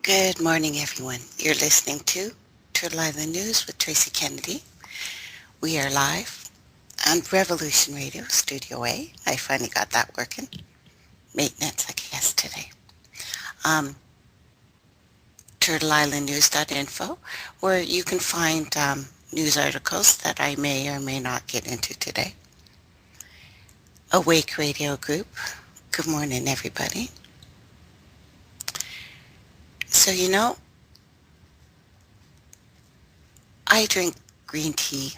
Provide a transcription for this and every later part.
Good morning, everyone. You're listening to Turtle Island News with Tracy Kennedy. We are live on Revolution Radio, Studio A. I finally got that working. Maintenance, I guess, today. Um, TurtleIslandNews.info, where you can find news articles that I may or may not get into today. Awake Radio Group. Good morning, everybody. So, I drink green tea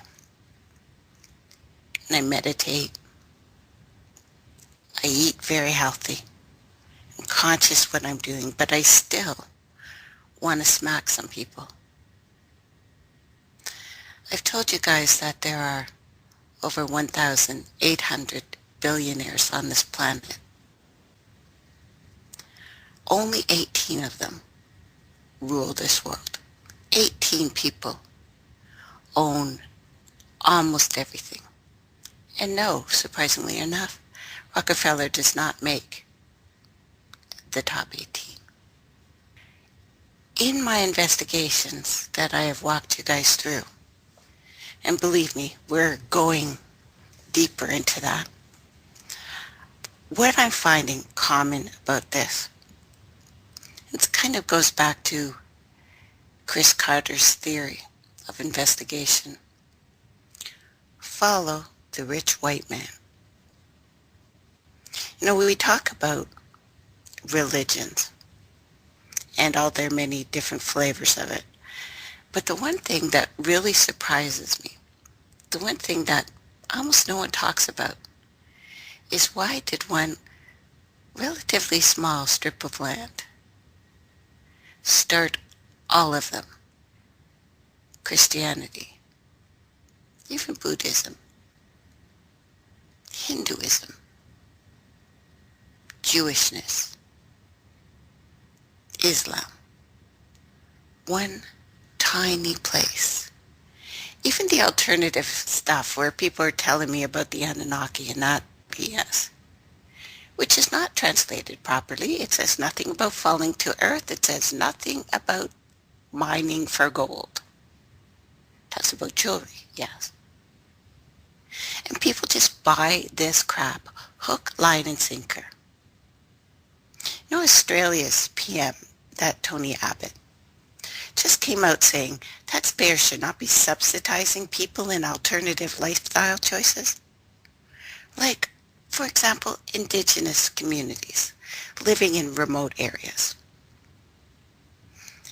and I meditate. I eat very healthy. I'm conscious what I'm doing, but I still want to smack some people. I've told you guys that there are over 1,800 billionaires on this planet. Only 18 of them rule this world. 18 people own almost everything. And no, surprisingly enough, Rockefeller does not make the top 18. In my investigations that I have walked you guys through, and believe me, we're going deeper into that, what I'm finding common about this, it kind of goes back to Chris Carter's theory of investigation. Follow the rich white man. We talk about religions and all their many different flavors of it. But the one thing that really surprises me, the one thing that almost no one talks about, is why did one relatively small strip of land start all of them? Christianity, even Buddhism, Hinduism, Jewishness, Islam. One tiny place. Even the alternative stuff where people are telling me about the Anunnaki and that BS, which is not translated properly. It says nothing about falling to earth. It says nothing about mining for gold. It talks about jewelry, yes. And people just buy this crap, hook, line, and sinker. Australia's PM, that Tony Abbott, just came out saying taxpayers should not be subsidizing people in alternative lifestyle choices. Like, for example, indigenous communities living in remote areas.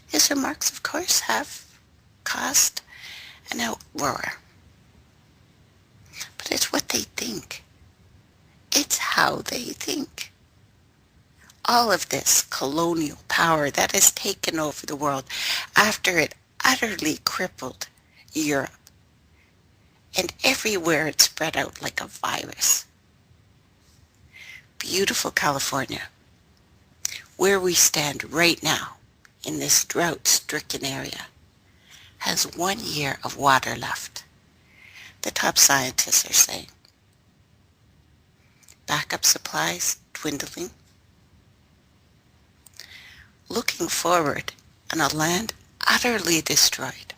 His remarks, of course, have caused an uproar. But it's what they think. It's how they think. All of this colonial power that has taken over the world after it utterly crippled Europe. And everywhere it spread out like a virus. Beautiful California, where we stand right now in this drought-stricken area, has 1 year of water left. The top scientists are saying. Backup supplies dwindling. Looking forward on a land utterly destroyed.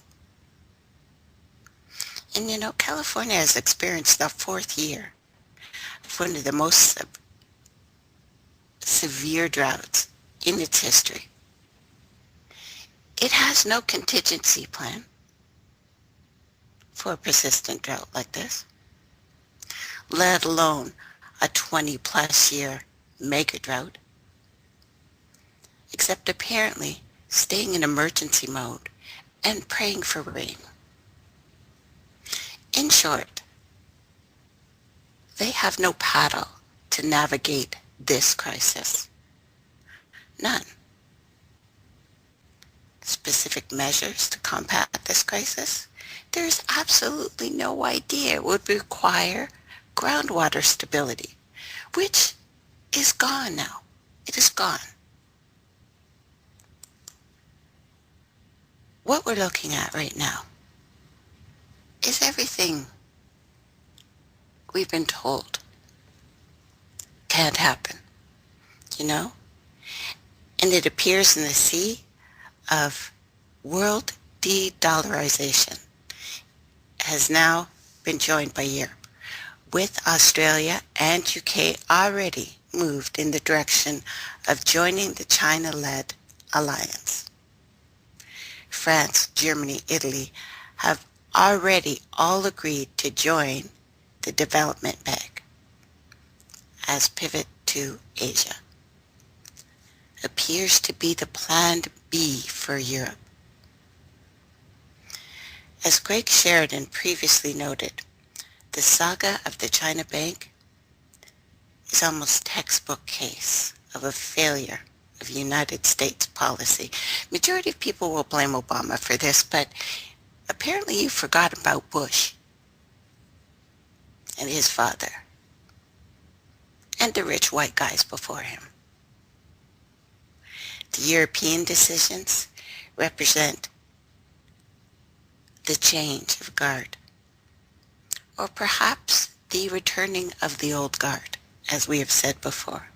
And California has experienced the 4th year of one of the most severe droughts in its history. It has no contingency plan for a persistent drought like this, let alone a 20-plus year mega drought, except apparently staying in emergency mode and praying for rain. In short, they have no paddle to navigate this crisis. None. Specific measures to combat this crisis? There's absolutely no idea. It would require groundwater stability, which is gone now. It is gone. What we're looking at right now is everything we've been told can't happen, And it appears in the sea of world de-dollarization has now been joined by Europe, with Australia and UK already moved in the direction of joining the China-led alliance. France, Germany, Italy have already all agreed to join the development bank as pivot to Asia. Appears to be the planned B for Europe. As Greg Sheridan previously noted, the saga of the China Bank is almost textbook case of a failure of United States policy. Majority of people will blame Obama for this, but apparently you forgot about Bush and his father and the rich white guys before him. The European decisions represent the change of guard, or perhaps the returning of the old guard, as we have said before.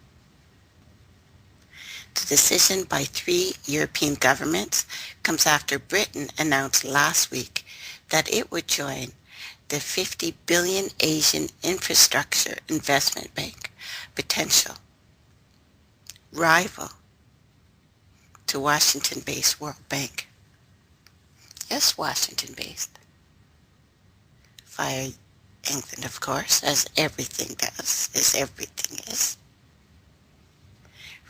The decision by 3 European governments comes after Britain announced last week that it would join the 50 billion Asian Infrastructure Investment Bank, potential rival to Washington-based World Bank. Yes, Washington-based. Via England, of course, as everything does, as everything is.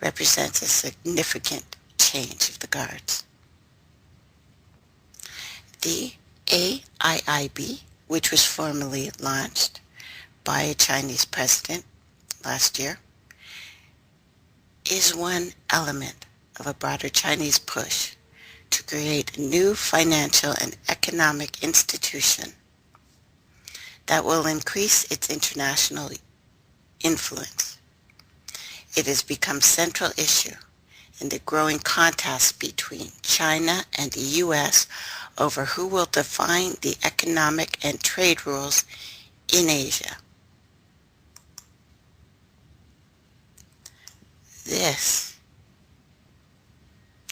Represents a significant change of the guards. The AIIB, which was formally launched by a Chinese president last year, is one element of a broader Chinese push to create a new financial and economic institution that will increase its international influence. It has become a central issue in the growing contest between China and the U.S. over who will define the economic and trade rules in Asia. This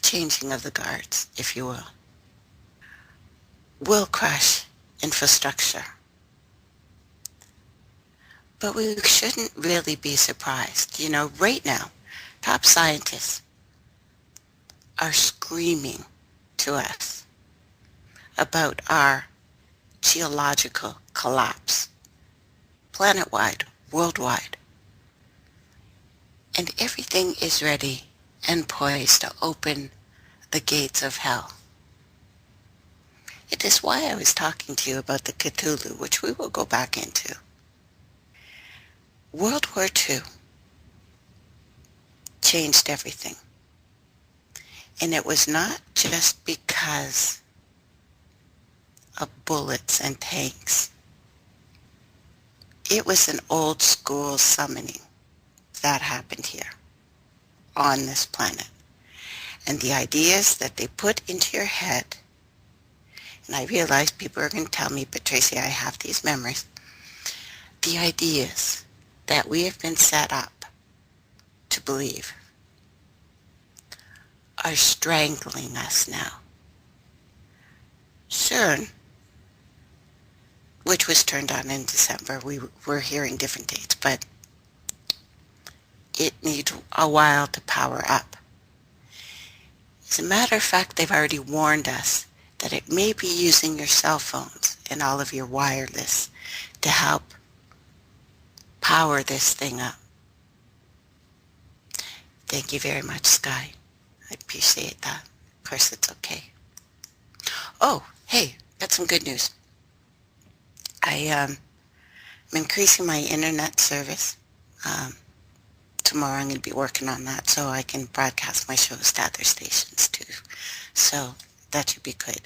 changing of the guards, if you will crush infrastructure. But we shouldn't really be surprised. You know, right now, top scientists are screaming to us about our geological collapse, planet-wide, worldwide. And everything is ready and poised to open the gates of hell. It is why I was talking to you about the Cthulhu, which we will go back into. World War II changed everything. And it was not just because of bullets and tanks. It was an old school summoning that happened here on this planet. And the ideas that they put into your head, and I realize people are going to tell me, but Tracey, I have these memories. The ideas that we have been set up to believe are strangling us now. CERN, which was turned on in December, we were hearing different dates, but it needs a while to power up. As a matter of fact, they've already warned us that it may be using your cell phones and all of your wireless to help power this thing up. Thank you very much, Sky. I appreciate that. Of course, it's okay. Oh, hey, got some good news. I'm increasing my internet service. Tomorrow I'm going to be working on that so I can broadcast my shows to other stations too. So that should be good.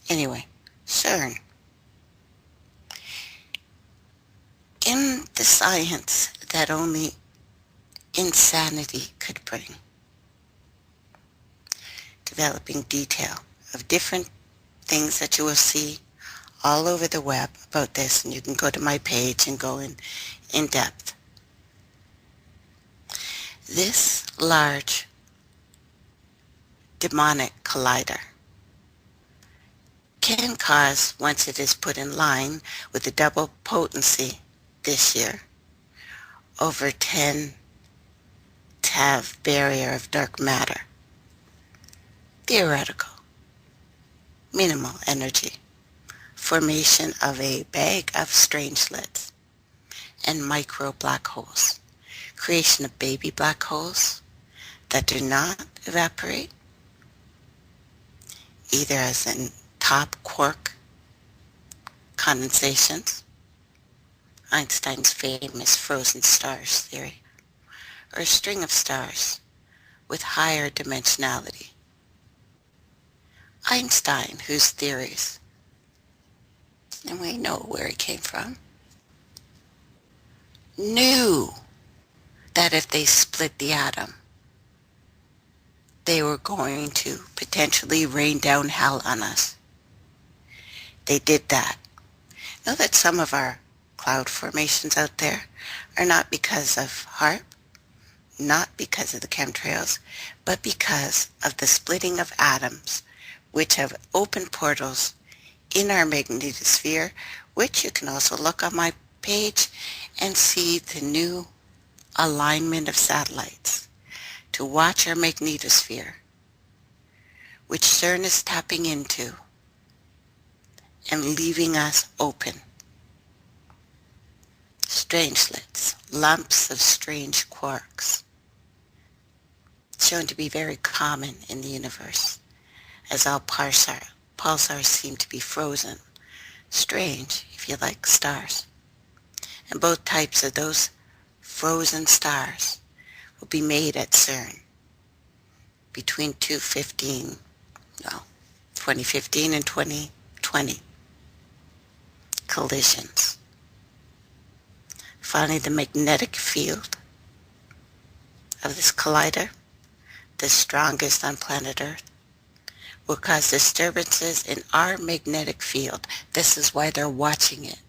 Anyway, CERN. In the science that only insanity could bring, developing detail of different things that you will see all over the web about this, and you can go to my page and go in depth. This large demonic collider can cause, once it is put in line with the double potency this year, over 10 TeV barrier of dark matter. Theoretical. Minimal energy. Formation of a bag of strangelets and micro black holes. Creation of baby black holes that do not evaporate, either as in top quark condensations, Einstein's famous frozen stars theory, or a string of stars with higher dimensionality. Einstein, whose theories, and we know where he came from, knew that if they split the atom, they were going to potentially rain down hell on us. They did that. Know that some of our cloud formations out there are not because of HAARP, not because of the chemtrails, but because of the splitting of atoms, which have opened portals in our magnetosphere, which you can also look on my page and see the new alignment of satellites to watch our magnetosphere, which CERN is tapping into and leaving us open. Strangelets, lumps of strange quarks, shown to be very common in the universe, as all pulsars seem to be frozen. Strange, if you like stars. And both types of those frozen stars will be made at CERN between 2015 and 2020. Collisions. Finally, the magnetic field of this collider, the strongest on planet Earth, will cause disturbances in our magnetic field. This is why they're watching it,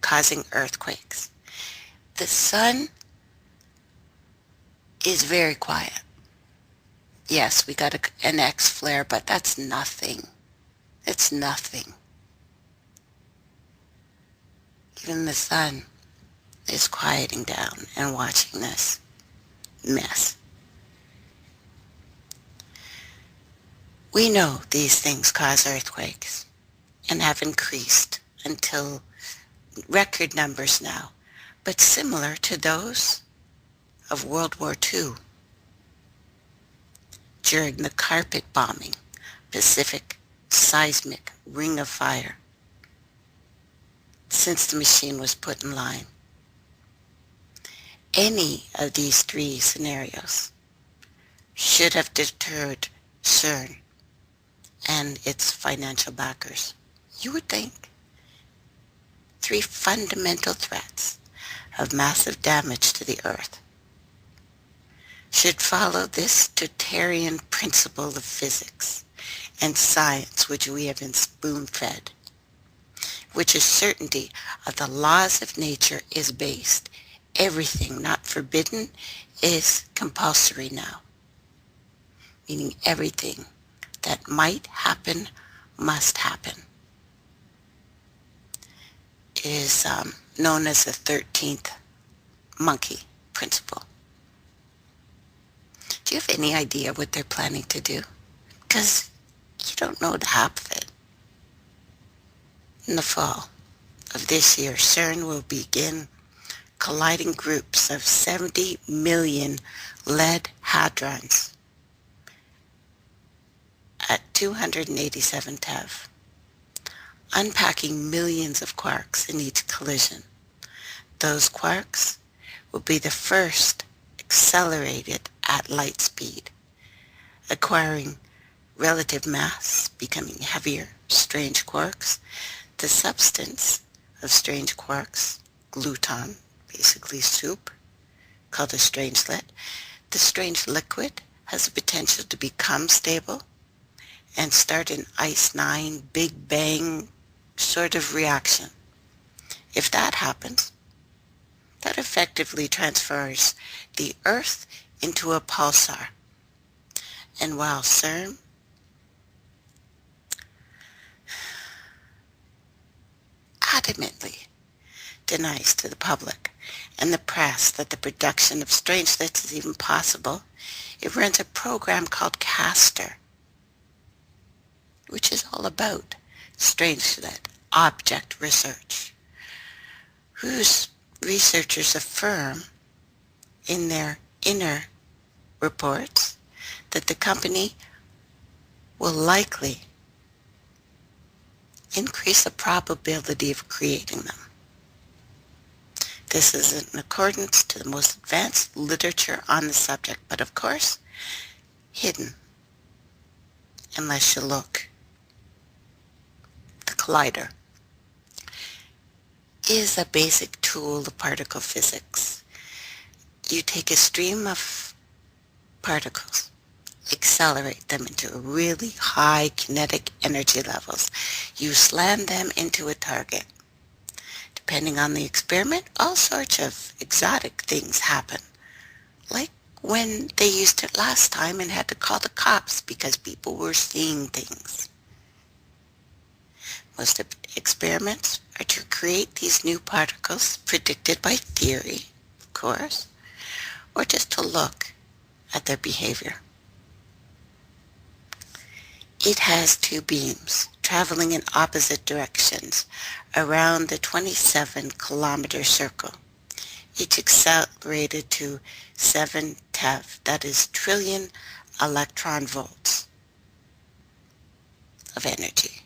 causing earthquakes. The sun is very quiet. Yes, we got an X flare, but that's nothing. It's nothing. Even the sun is quieting down and watching this mess. We know these things cause earthquakes and have increased until record numbers now, but similar to those of World War II during the carpet bombing, Pacific seismic ring of fire, since the machine was put in line. Any of these three scenarios should have deterred CERN and its financial backers. You would think. Three fundamental threats of massive damage to the Earth should follow this totalitarian principle of physics and science which we have been spoon-fed, which is certainty of the laws of nature is based. Everything not forbidden is compulsory now, meaning everything that might happen must happen. It is known as the 13th monkey principle. Do you have any idea what they're planning to do? Because you don't know the half of it. In the fall of this year, CERN will begin colliding groups of 70 million lead hadrons at 287 TeV, unpacking millions of quarks in each collision. Those quarks will be the first accelerated at light speed, acquiring relative mass, becoming heavier, strange quarks. The substance of strange quarks, gluton, basically soup, called a strangelet. The strange liquid has the potential to become stable and start an Ice 9 Big Bang sort of reaction. If that happens, that effectively transfers the Earth into a pulsar, And while CERN adamantly denies to the public and the press that the production of strangelets is even possible, it runs a program called Castor, which is all about strangelet object research, whose researchers affirm in their inner reports that the company will likely increase the probability of creating them. This is in accordance to the most advanced literature on the subject, but of course, hidden unless you look. The collider is a basic tool of particle physics. You take a stream of particles, accelerate them into really high kinetic energy levels. You slam them into a target. Depending on the experiment, all sorts of exotic things happen. Like when they used it last time and had to call the cops because people were seeing things. Most of experiments are to create these new particles predicted by theory, of course, or just to look at their behavior. It has two beams traveling in opposite directions around the 27-kilometer circle, each accelerated to 7 TeV, that is trillion electron volts of energy,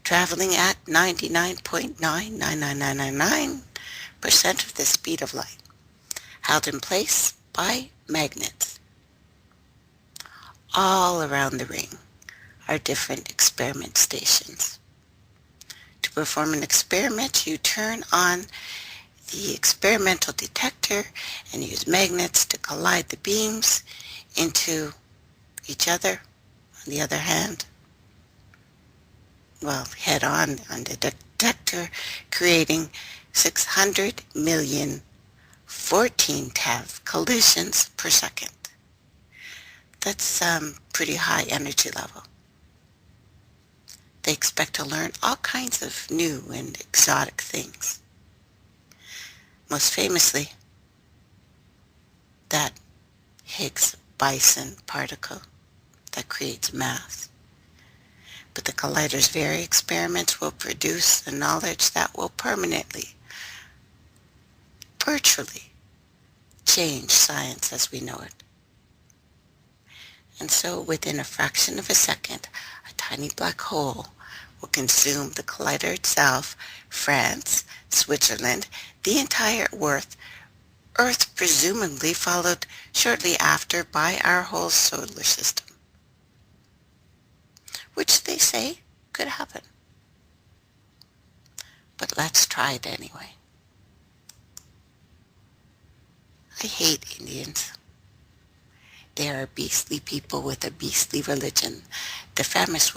traveling at 99.99999% of the speed of light, held in place by magnets. All around the ring are different experiment stations. To perform an experiment, you turn on the experimental detector and use magnets to collide the beams into each other. On the other hand, head on the detector, creating 600 million 14 TeV collisions per second. That's pretty high energy level. They expect to learn all kinds of new and exotic things. Most famously, that Higgs boson particle that creates mass. But the collider's very experiments will produce the knowledge that will permanently, virtually, change science as we know it. And so within a fraction of a second, a tiny black hole will consume the collider itself, France, Switzerland, the entire Earth presumably followed shortly after by our whole solar system, which they say could happen. But let's try it anyway. I hate Indians. They are beastly people with a beastly religion. The famines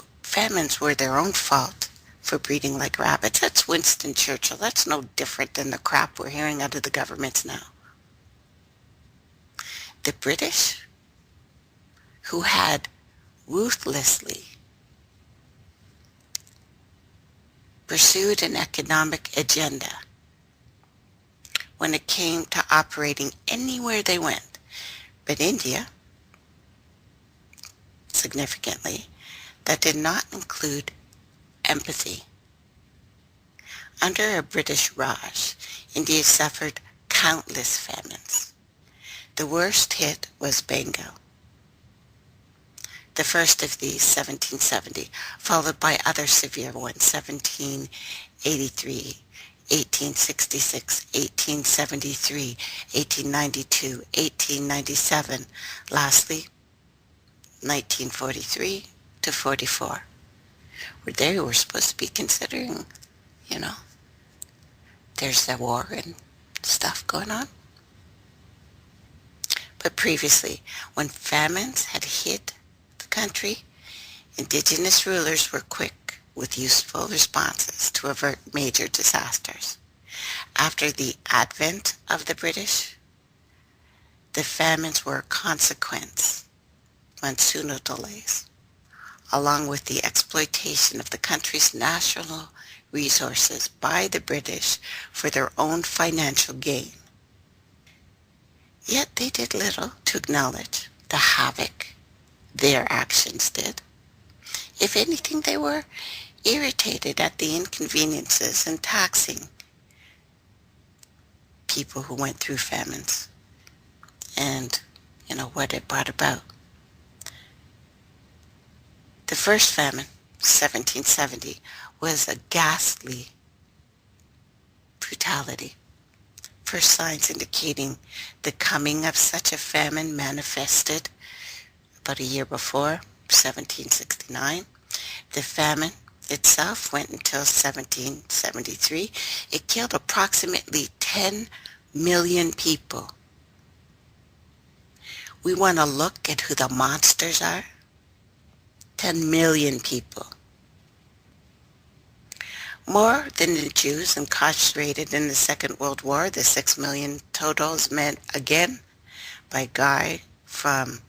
were their own fault for breeding like rabbits. That's Winston Churchill. That's no different than the crap we're hearing out of the governments now. The British, who had ruthlessly pursued an economic agenda when it came to operating anywhere they went, but India, significantly, that did not include empathy. Under a British Raj, India suffered countless famines. The worst hit was Bengal. The first of these, 1770, followed by other severe ones, 1783, 1866, 1873, 1892, 1897, lastly, 1943 to 44, where they were supposed to be considering, there's the war and stuff going on. But previously, when famines had hit the country, indigenous rulers were quick with useful responses to avert major disasters. After the advent of the British, the famines were a consequence, monsoonal delays, along with the exploitation of the country's national resources by the British for their own financial gain. Yet they did little to acknowledge the havoc their actions did. If anything, they were irritated at the inconveniences and taxing people who went through famines and, what it brought about. The first famine, 1770, was a ghastly brutality. First signs indicating the coming of such a famine manifested about a year before, 1769. The famine itself went until 1773. It killed approximately 10 million people. We want to look at who the monsters are? 10 million people. More than the Jews incarcerated in the Second World War, the 6 million total is meant again by a guy from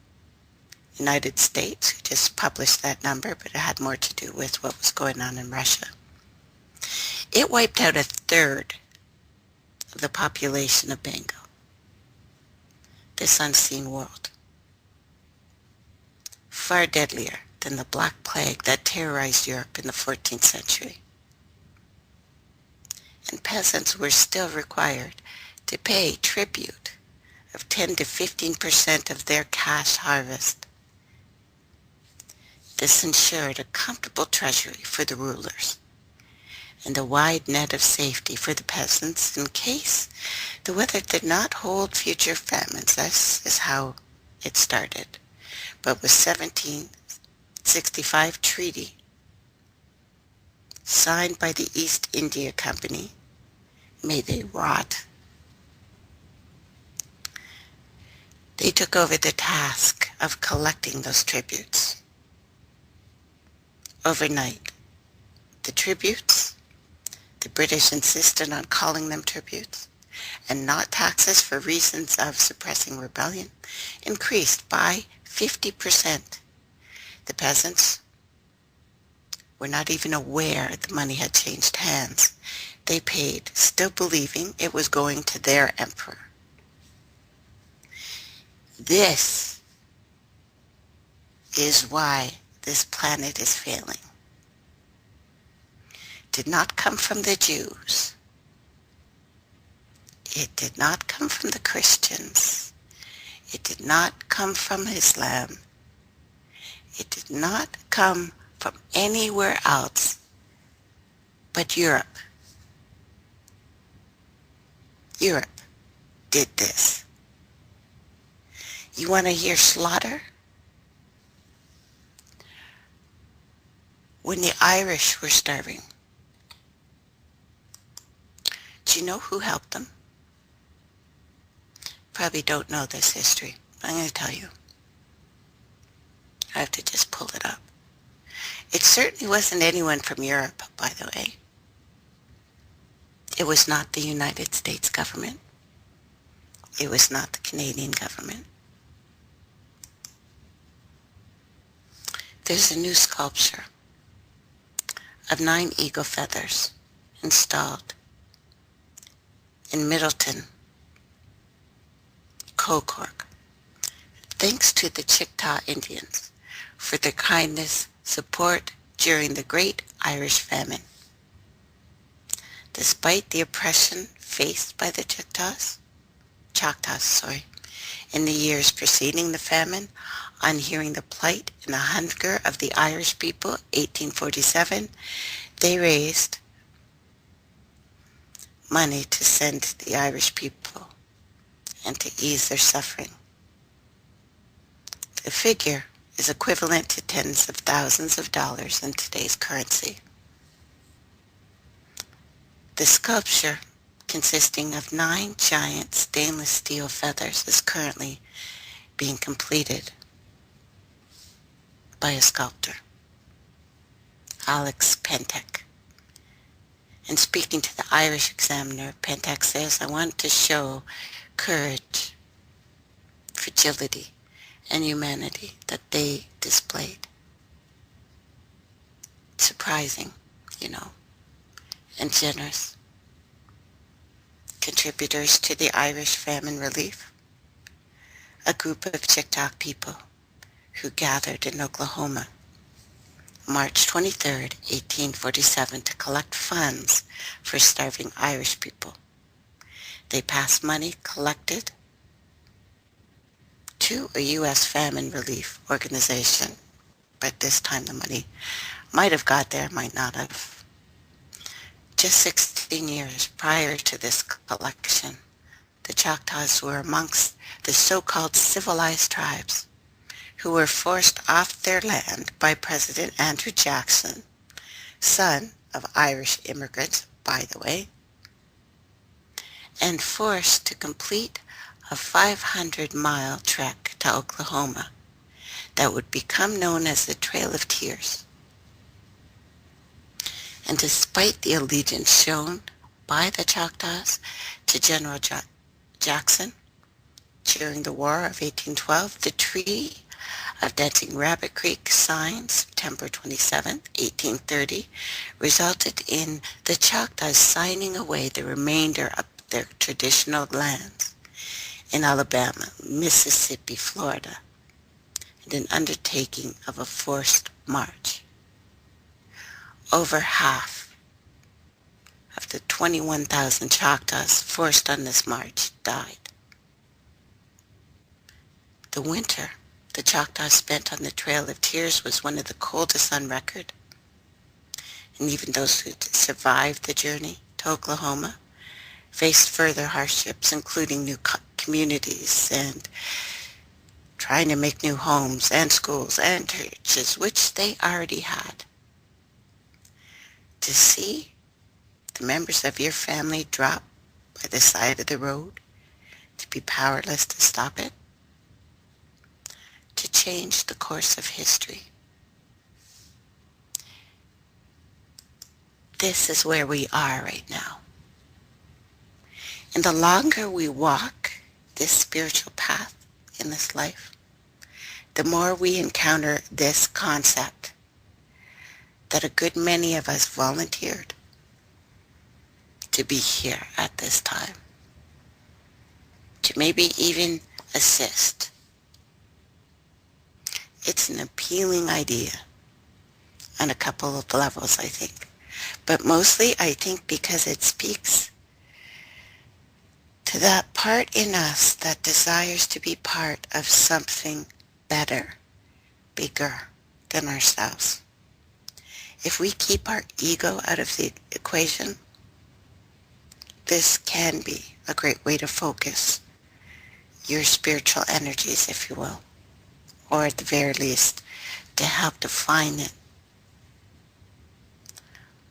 United States who just published that number, but it had more to do with what was going on in Russia. It wiped out a third of the population of Bengal, this unseen world. Far deadlier than the Black Plague that terrorized Europe in the 14th century. And peasants were still required to pay tribute of 10 to 15% of their cash harvest. This ensured a comfortable treasury for the rulers and a wide net of safety for the peasants in case the weather did not hold future famines. This is how it started. But with 1765 treaty signed by the East India Company, may they rot, they took over the task of collecting those tributes. Overnight, the tributes, the British insisted on calling them tributes, and not taxes for reasons of suppressing rebellion, increased by 50%. The peasants were not even aware the money had changed hands. They paid, still believing it was going to their emperor. This is why this planet is failing. It did not come from the Jews. It did not come from the Christians. It did not come from Islam. It did not come from anywhere else but Europe. Europe did this. You want to hear slaughter? When the Irish were starving, do you know who helped them? Probably don't know this history. I'm going to tell you. I have to just pull it up. It certainly wasn't anyone from Europe, by the way. It was not the United States government. It was not the Canadian government. There's a new sculpture of 9 eagle feathers installed in Middleton, Cork, thanks to the Chickasaw Indians for their kindness, support during the Great Irish Famine. Despite the oppression faced by the Choctaws, in the years preceding the famine, on hearing the plight and the hunger of the Irish people, 1847, they raised money to send to the Irish people and to ease their suffering. The figure is equivalent to tens of thousands of dollars in today's currency. The sculpture, consisting of 9 giant stainless steel feathers, is currently being completed by a sculptor, Alex Pentek. And speaking to the Irish Examiner, Pentek says, "I want to show courage, fragility, and humanity that they displayed. Surprising, you know, and generous. Contributors to the Irish famine relief, a group of Chickasaw people who gathered in Oklahoma March 23, 1847 to collect funds for starving Irish people. They passed money collected to a U.S. famine relief organization, but this time the money might have got there, might not have. Just 16 years prior to this collection, the Choctaws were amongst the so-called civilized tribes who were forced off their land by President Andrew Jackson, son of Irish immigrants, by the way, and forced to complete a 500-mile trek to Oklahoma that would become known as the Trail of Tears. And despite the allegiance shown by the Choctaws to General Jackson during the War of 1812, the Treaty of Dancing Rabbit Creek signed September 27, 1830, resulted in the Choctaws signing away the remainder of their traditional lands in Alabama, Mississippi, Florida, and an undertaking of a forced march. Over half of the 21,000 Choctaws forced on this march died. The winter the Choctaws spent on the Trail of Tears was one of the coldest on record, and even those who survived the journey to Oklahoma faced further hardships, including new communities and trying to make new homes and schools and churches, which they already had. To see the members of your family drop by the side of the road, to be powerless to stop it, to change the course of history. This is where we are right now. And the longer we walk this spiritual path in this life, the more we encounter this concept that a good many of us volunteered to be here at this time, to maybe even assist. It's an appealing idea on a couple of levels, I think. But mostly, I think, because it speaks to that part in us that desires to be part of something better, bigger than ourselves. If we keep our ego out of the equation, this can be a great way to focus your spiritual energies, if you will, or at the very least, to help define it.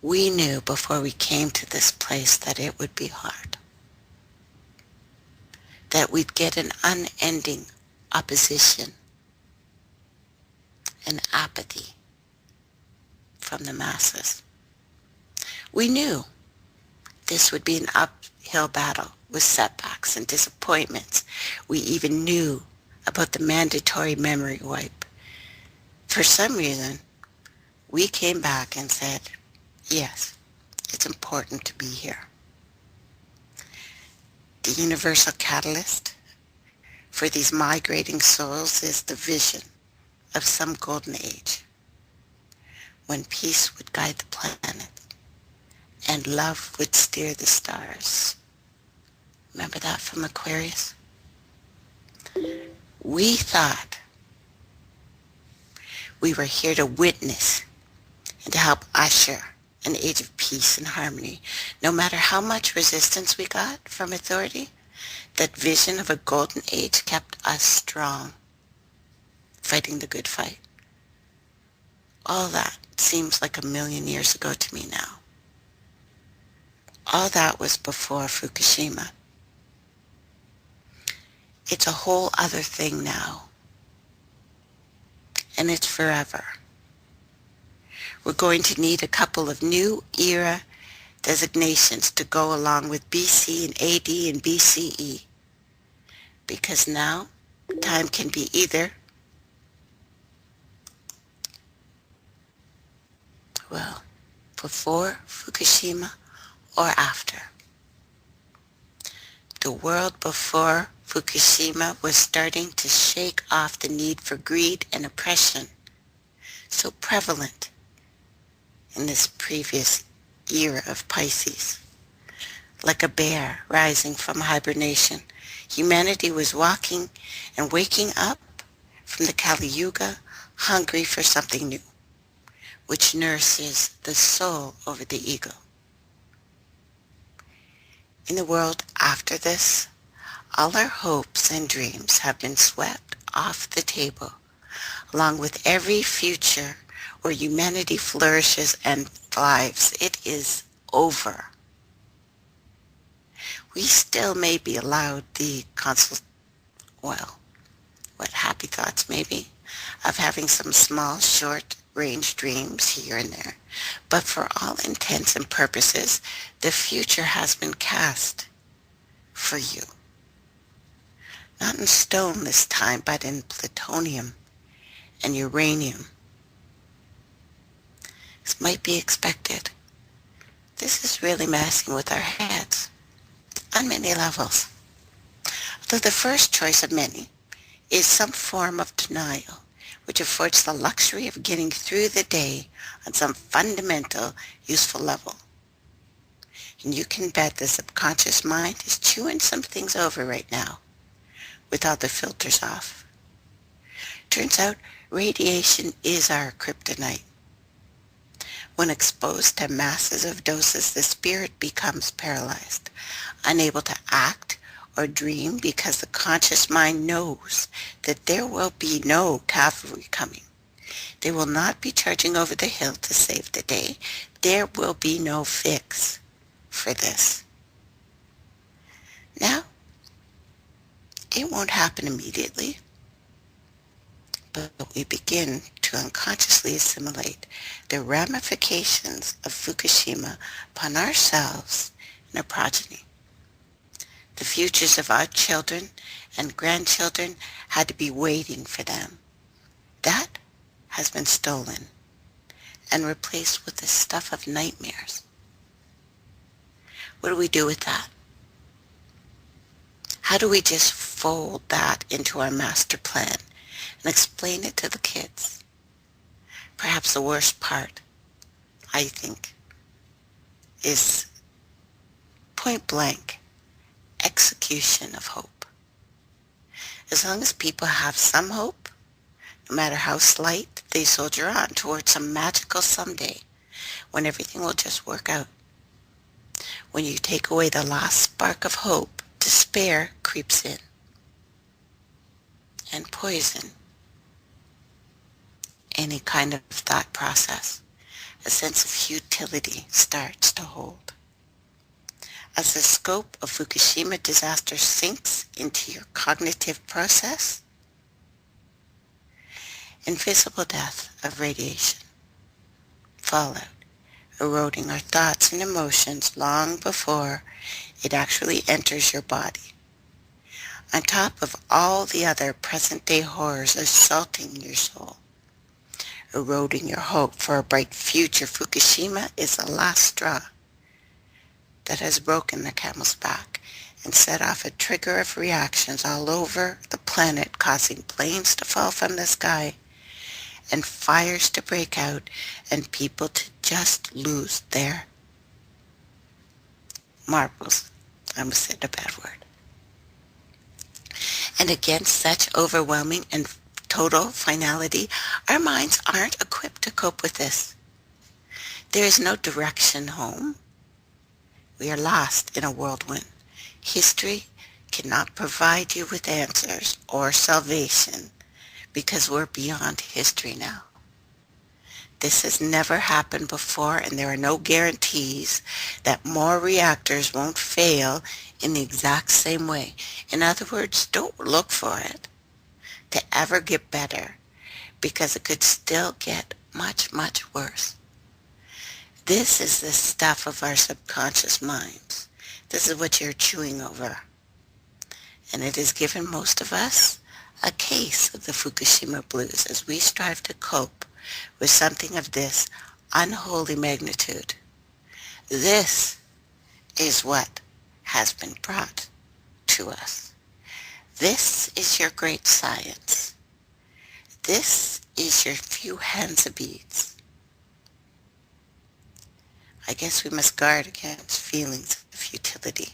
We knew before we came to this place that it would be hard, that we'd get an unending opposition and apathy from the masses. We knew this would be an uphill battle with setbacks and disappointments. We even knew about the mandatory memory wipe. For some reason, we came back and said, yes, it's important to be here. The universal catalyst for these migrating souls is the vision of some golden age when peace would guide the planet and love would steer the stars. Remember that from Aquarius? We thought we were here to witness and to help usher an age of peace and harmony. No matter how much resistance we got from authority, that vision of a golden age kept us strong, fighting the good fight. All that seems like 1,000,000 years ago to me now. All that was before Fukushima. It's a whole other thing now. And it's forever. We're going to need a couple of new era designations to go along with BC and AD and BCE. Because now, time can be either Well, before Fukushima or after? The world before Fukushima was starting to shake off the need for greed and oppression, so prevalent in this previous era of Pisces. Like a bear rising from hibernation, humanity was walking and waking up from the Kali Yuga, hungry for something new, which nourishes the soul over the ego. In the world after this, all our hopes and dreams have been swept off the table, along with every future where humanity flourishes and thrives. It is over. We still may be allowed the what happy thoughts maybe, of having some small, short-range dreams here and there. But for all intents and purposes, the future has been cast for you. Not in stone this time, but in plutonium and uranium. This might be expected. This is really messing with our heads on many levels. Although the first choice of many is some form of denial, which affords the luxury of getting through the day on some fundamental, useful level. And you can bet the subconscious mind is chewing some things over right now, with all the filters off. Turns out radiation is our kryptonite. When exposed to masses of doses, the spirit becomes paralyzed, unable to act or dream because the conscious mind knows that there will be no cavalry coming. They will not be charging over the hill to save the day. There will be no fix for this. Now, it won't happen immediately, but we begin to unconsciously assimilate the ramifications of Fukushima upon ourselves and our progeny. The futures of our children and grandchildren had to be waiting for them. That has been stolen and replaced with the stuff of nightmares. What do we do with that? How do we just fold that into our master plan and explain it to the kids? Perhaps the worst part, I think, is point blank execution of hope. As long as people have some hope, no matter how slight, they soldier on towards some magical someday when everything will just work out. When you take away the last spark of hope, despair creeps in, and poison any kind of thought process. A sense of futility starts to hold. As the scope of Fukushima disaster sinks into your cognitive process, invisible death of radiation, fallout, eroding our thoughts and emotions long before it actually enters your body. On top of all the other present-day horrors assaulting your soul, eroding your hope for a bright future, Fukushima is the last straw that has broken the camel's back and set off a trigger of reactions all over the planet, causing planes to fall from the sky and fires to break out and people to just lose their marbles. I almost said a bad word. And against such overwhelming and total finality, our minds aren't equipped to cope with this. There is no direction home. We are lost in a whirlwind. History cannot provide you with answers or salvation because we're beyond history now. This has never happened before, and there are no guarantees that more reactors won't fail in the exact same way. In other words, don't look for it to ever get better, because it could still get much, much worse. This is the stuff of our subconscious minds. This is what you're chewing over. And it has given most of us a case of the Fukushima blues as we strive to cope with something of this unholy magnitude. This is what has been brought to us. This is your great science. This is your few hands of beads. I guess we must guard against feelings of futility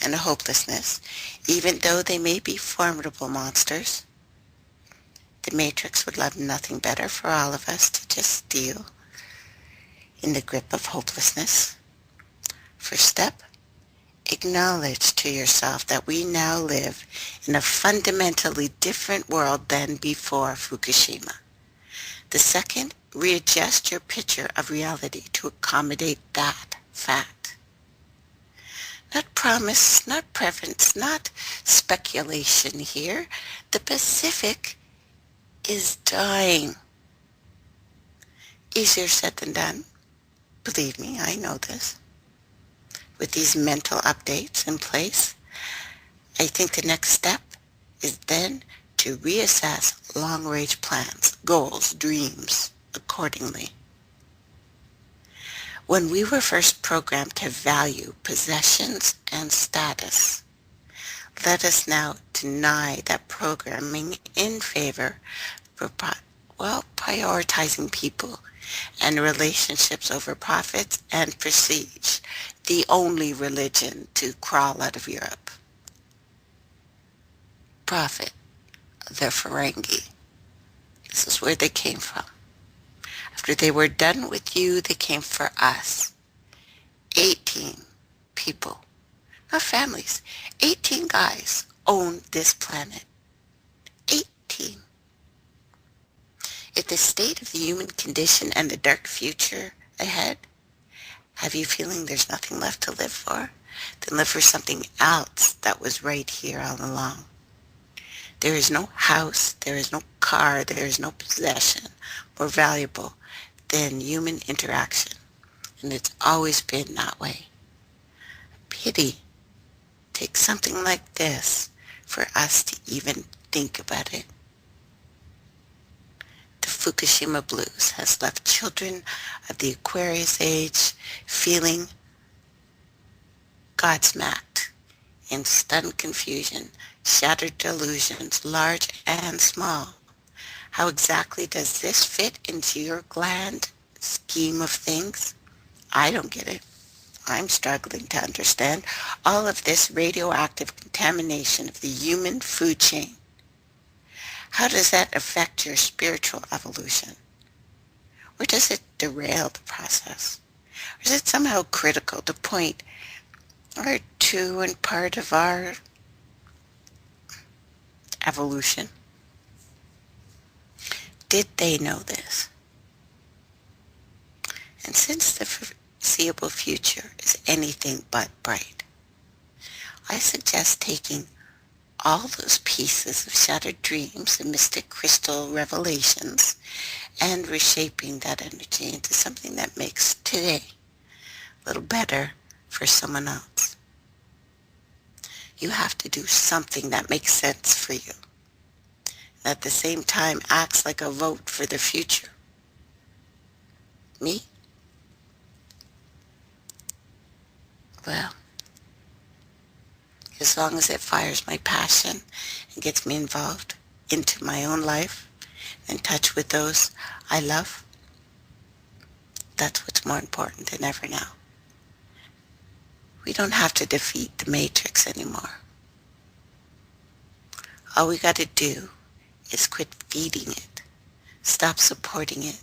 and hopelessness, even though they may be formidable monsters. The Matrix would love nothing better for all of us to just steal in the grip of hopelessness. First step, acknowledge to yourself that we now live in a fundamentally different world than before Fukushima. The second, readjust your picture of reality to accommodate that fact. Not promise, not preference, not speculation here. The Pacific is dying. Easier said than done. Believe me, I know this. With these mental updates in place, I think the next step is then to reassess long-range plans, goals, dreams accordingly. When we were first programmed to value possessions and status, let us now deny that programming in favor of, prioritizing people and relationships over profits and prestige, the only religion to crawl out of Europe. Profit, the Ferengi. This is where they came from. After they were done with you, they came for us. 18 people, not families. 18 guys own this planet. 18. If the state of the human condition and the dark future ahead have you feeling there's nothing left to live for, then live for something else that was right here all along. There is no house, there is no car, there is no possession more valuable than human interaction. And it's always been that way. Pity takes something like this for us to even think about it. The Fukushima blues has left children of the Aquarius age feeling godsmacked in stunned confusion, shattered delusions, large and small. How exactly does this fit into your grand scheme of things? I don't get it. I'm struggling to understand all of this radioactive contamination of the human food chain. How does that affect your spiritual evolution? Or does it derail the process? Or is it somehow critical to point or to and part of our evolution? Did they know this? And since the foreseeable future is anything but bright, I suggest taking all those pieces of shattered dreams and mystic crystal revelations and reshaping that energy into something that makes today a little better for someone else. You have to do something that makes sense for you, and at the same time acts like a vote for the future. Me? Well, as long as it fires my passion and gets me involved into my own life, in touch with those I love, that's what's more important than ever now. We don't have to defeat the Matrix anymore. All we got to do is quit feeding it. Stop supporting it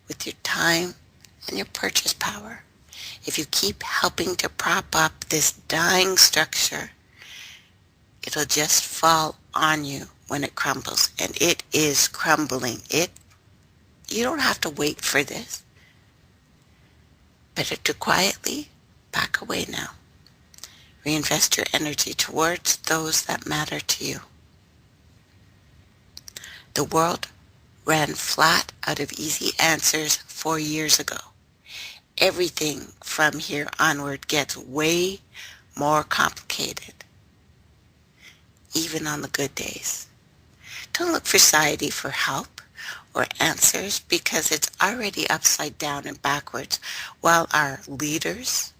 with your time and your purchase power. If you keep helping to prop up this dying structure, it'll just fall on you when it crumbles. And it is crumbling. You don't have to wait for this. Better to quietly back away now. Reinvest your energy towards those that matter to you. The world ran flat out of easy answers 4 years ago. Everything from here onward gets way more complicated, even on the good days. Don't look for society for help or answers because it's already upside down and backwards, while our leaders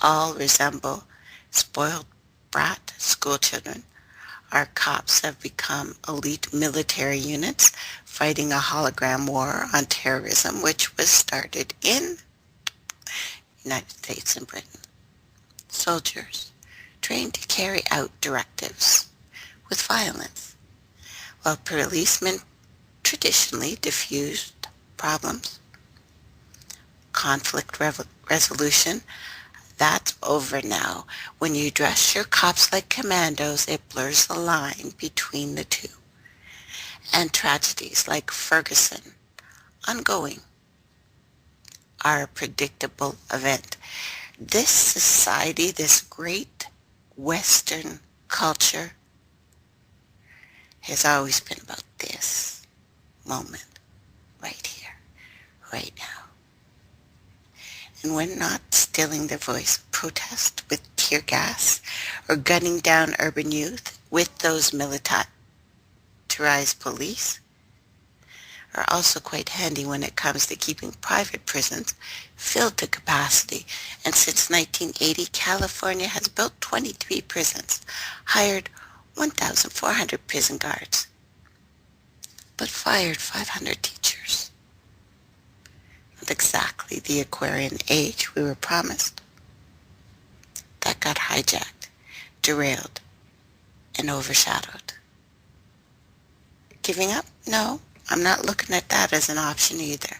all resemble spoiled brat schoolchildren. Our cops have become elite military units fighting a hologram war on terrorism, which was started in United States and Britain. Soldiers trained to carry out directives with violence, while policemen traditionally diffused problems. Conflict resolution, that's over now. When you dress your cops like commandos, it blurs the line between the two. And tragedies like Ferguson, ongoing, are a predictable event. This society, this great Western culture, has always been about this moment, right here, right now. And when not stilling their voice of protest with tear gas or gunning down urban youth with those militarized police, are also quite handy when it comes to keeping private prisons filled to capacity. And since 1980, California has built 23 prisons, hired 1,400 prison guards, but fired 500 teachers. Not exactly the Aquarian age we were promised. That got hijacked, derailed, and overshadowed. Giving up? No, I'm not looking at that as an option either.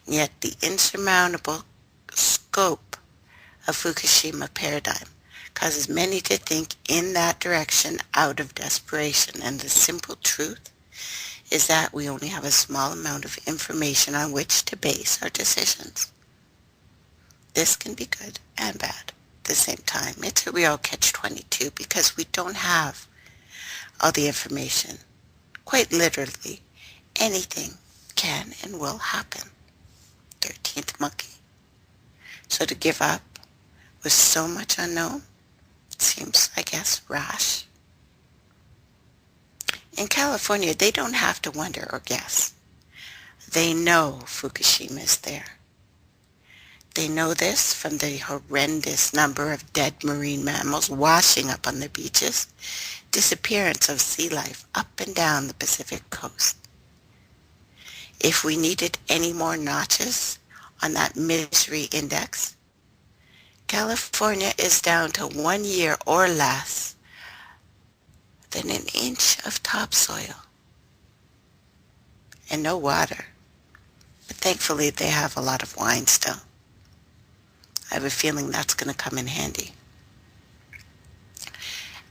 Yet the insurmountable scope of Fukushima paradigm causes many to think in that direction out of desperation. And the simple truth is that we only have a small amount of information on which to base our decisions. This can be good and bad at the same time. It's a real catch-22 because we don't have all the information. Quite literally, anything can and will happen. 13th monkey. So to give up with so much unknown seems, I guess, rash. In California, they don't have to wonder or guess. They know Fukushima is there. They know this from the horrendous number of dead marine mammals washing up on the beaches, disappearance of sea life up and down the Pacific coast. If we needed any more notches on that misery index, California is down to 1 year or less than an inch of topsoil and no water. But thankfully they have a lot of wine still. I have a feeling that's going to come in handy.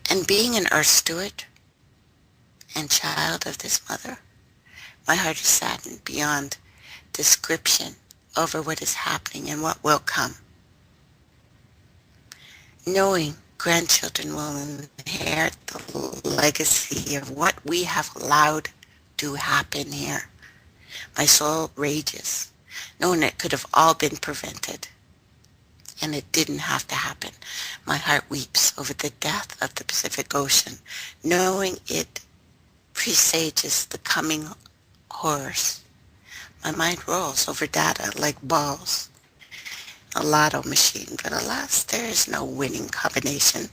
And being an earth steward and child of this mother, my heart is saddened beyond description over what is happening and what will come. Knowing grandchildren will inherit the legacy of what we have allowed to happen here. My soul rages, knowing it could have all been prevented. And it didn't have to happen. My heart weeps over the death of the Pacific Ocean, knowing it presages the coming horrors. My mind rolls over data like balls. A lotto machine, but alas, there is no winning combination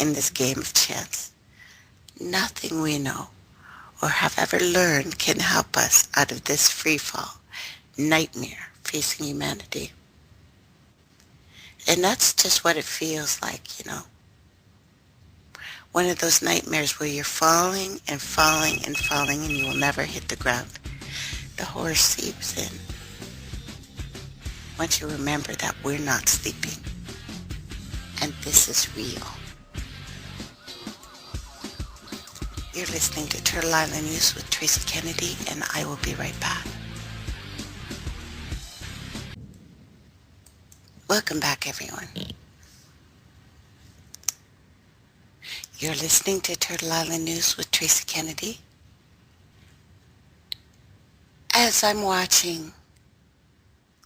in this game of chance. Nothing we know or have ever learned can help us out of this freefall nightmare facing humanity. And that's just what it feels like, you know. One of those nightmares where you're falling and falling and falling and you will never hit the ground. The horror seeps in. Once you remember that we're not sleeping and this is real. You're listening to Turtle Island News with Tracey Kennedy, and I will be right back. Welcome back, everyone. You're listening to Turtle Island News with Tracey Kennedy. As I'm watching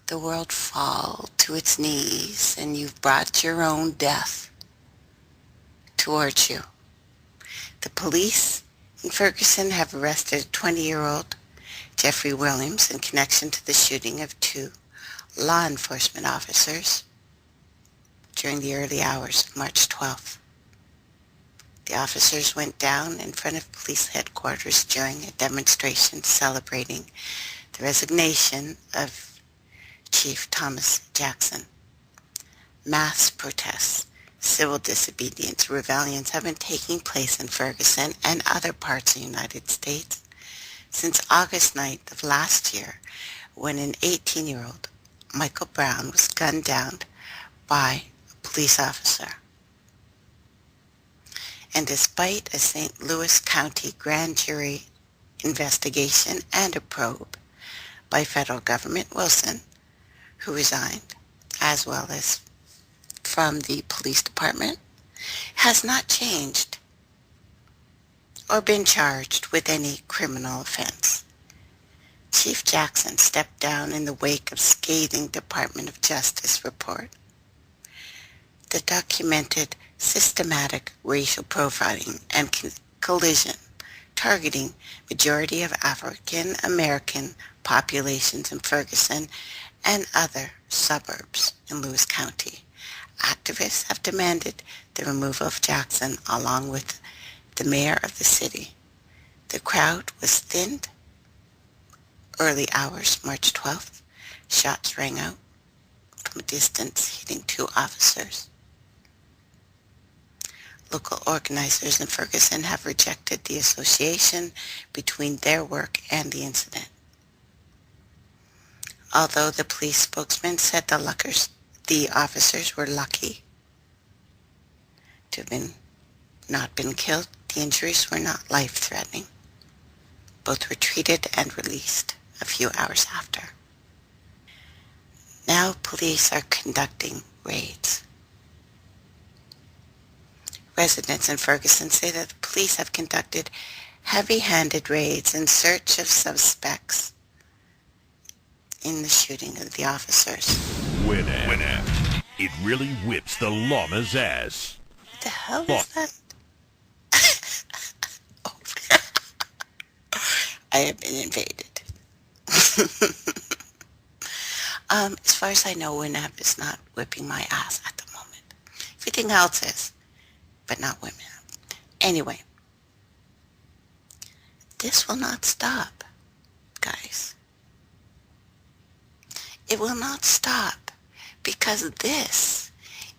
the world fall to its knees and you've brought your own death towards you. The police in Ferguson have arrested a 20-year-old Jeffrey Williams in connection to the shooting of two law enforcement officers during the early hours of March 12th. The officers went down in front of police headquarters during a demonstration celebrating the resignation of Chief Thomas Jackson. Mass protests, civil disobedience, rebellions have been taking place in Ferguson and other parts of the United States since August 9th of last year, when an 18-year-old, Michael Brown, was gunned down by a police officer. And despite a St. Louis County grand jury investigation and a probe by federal government, Wilson, who resigned, as well as from the police department, has not changed or been charged with any criminal offense. Chief Jackson stepped down in the wake of scathing Department of Justice report that documented systematic racial profiling and collision targeting majority of African American populations in Ferguson and other suburbs in Lewis County. Activists have demanded the removal of Jackson along with the mayor of the city. The crowd was thinned. Early hours, March 12th, shots rang out from a distance, hitting two officers. Local organizers in Ferguson have rejected the association between their work and the incident. Although the police spokesman said the officers were lucky to have not been killed, the injuries were not life-threatening. Both were treated and released a few hours after. Now police are conducting raids. Residents in Ferguson say that the police have conducted heavy-handed raids in search of suspects in the shooting of the officers. Winamp. It really whips the llama's ass. What the hell is that? Oh. I have been invaded. As far as I know, Winamp is not whipping my ass at the moment. Everything else is, but not Winamp. Anyway, this will not stop, guys. It will not stop because this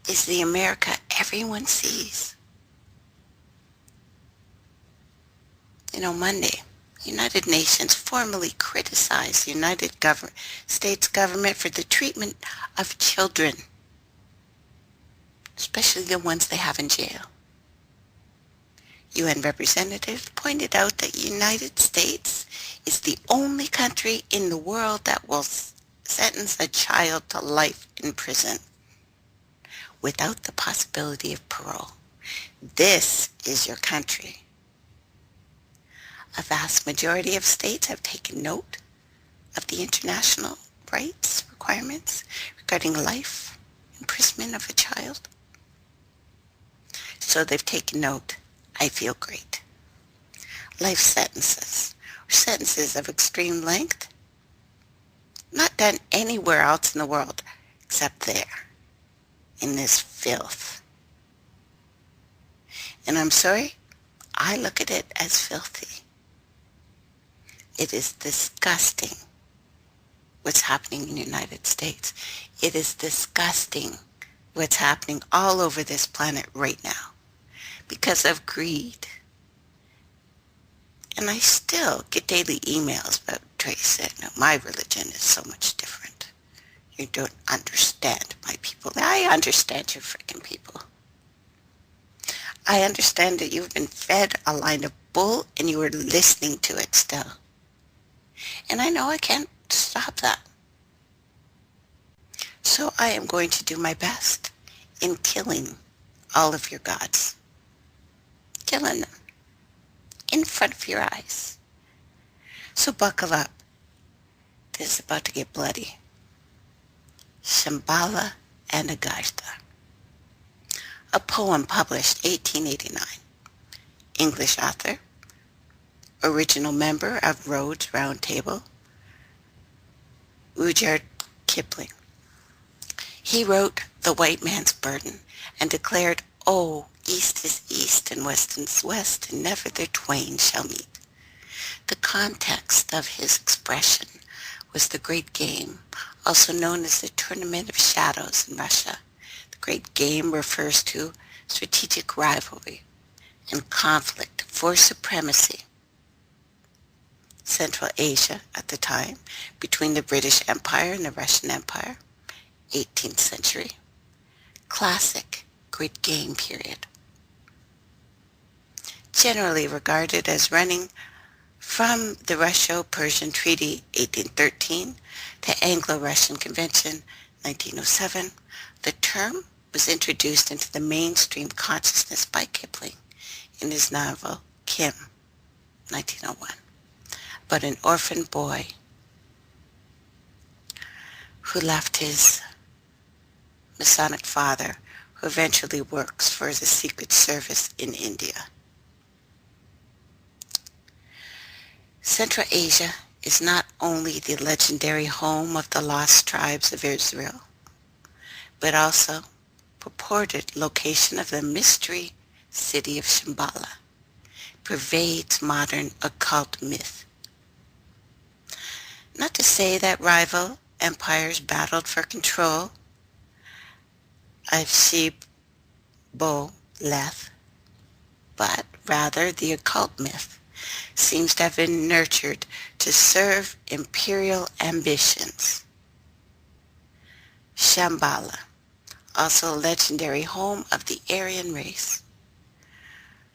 is the America everyone sees. Monday, United Nations formally criticized the United States government for the treatment of children, especially the ones they have in jail. UN representatives pointed out that the United States is the only country in the world that will sentence a child to life in prison without the possibility of parole. This is your country. A vast majority of states have taken note of the international rights requirements regarding life imprisonment of a child. So they've taken note. I feel great. Life sentences, or sentences of extreme length, not done anywhere else in the world except there, in this filth. And I'm sorry, I look at it as filthy. It is disgusting what's happening in the United States. It is disgusting what's happening all over this planet right now because of greed. And I still get daily emails about Tracey. No, my religion is so much different. You don't understand my people. I understand you freaking people. I understand that you've been fed a line of bull and you are listening to it still. And I know I can't stop that. So I am going to do my best in killing all of your gods. Killing them in front of your eyes. So buckle up. This is about to get bloody. Shambhala and Agartha. A poem published 1889. English author original member of Rhodes Round Table, Rudyard Kipling. He wrote The White Man's Burden and declared, "Oh, east is east and west is west, and never the twain shall meet." The context of his expression was the Great Game, also known as the Tournament of Shadows in Russia. The Great Game refers to strategic rivalry and conflict for supremacy. Central Asia at the time, between the British Empire and the Russian Empire, 18th century. Classic Great Game period. Generally regarded as running from the Russo-Persian Treaty 1813 to Anglo-Russian Convention 1907, the term was introduced into the mainstream consciousness by Kipling in his novel Kim, 1901, about an orphan boy who left his Masonic father, who eventually works for the Secret Service in India. Central Asia is not only the legendary home of the lost tribes of Israel, but also purported location of the mystery city of Shambhala. Pervades modern occult myth. Not to say that rival empires battled for control of Shibboleth, but rather the occult myth seems to have been nurtured to serve imperial ambitions. Shambhala, also a legendary home of the Aryan race,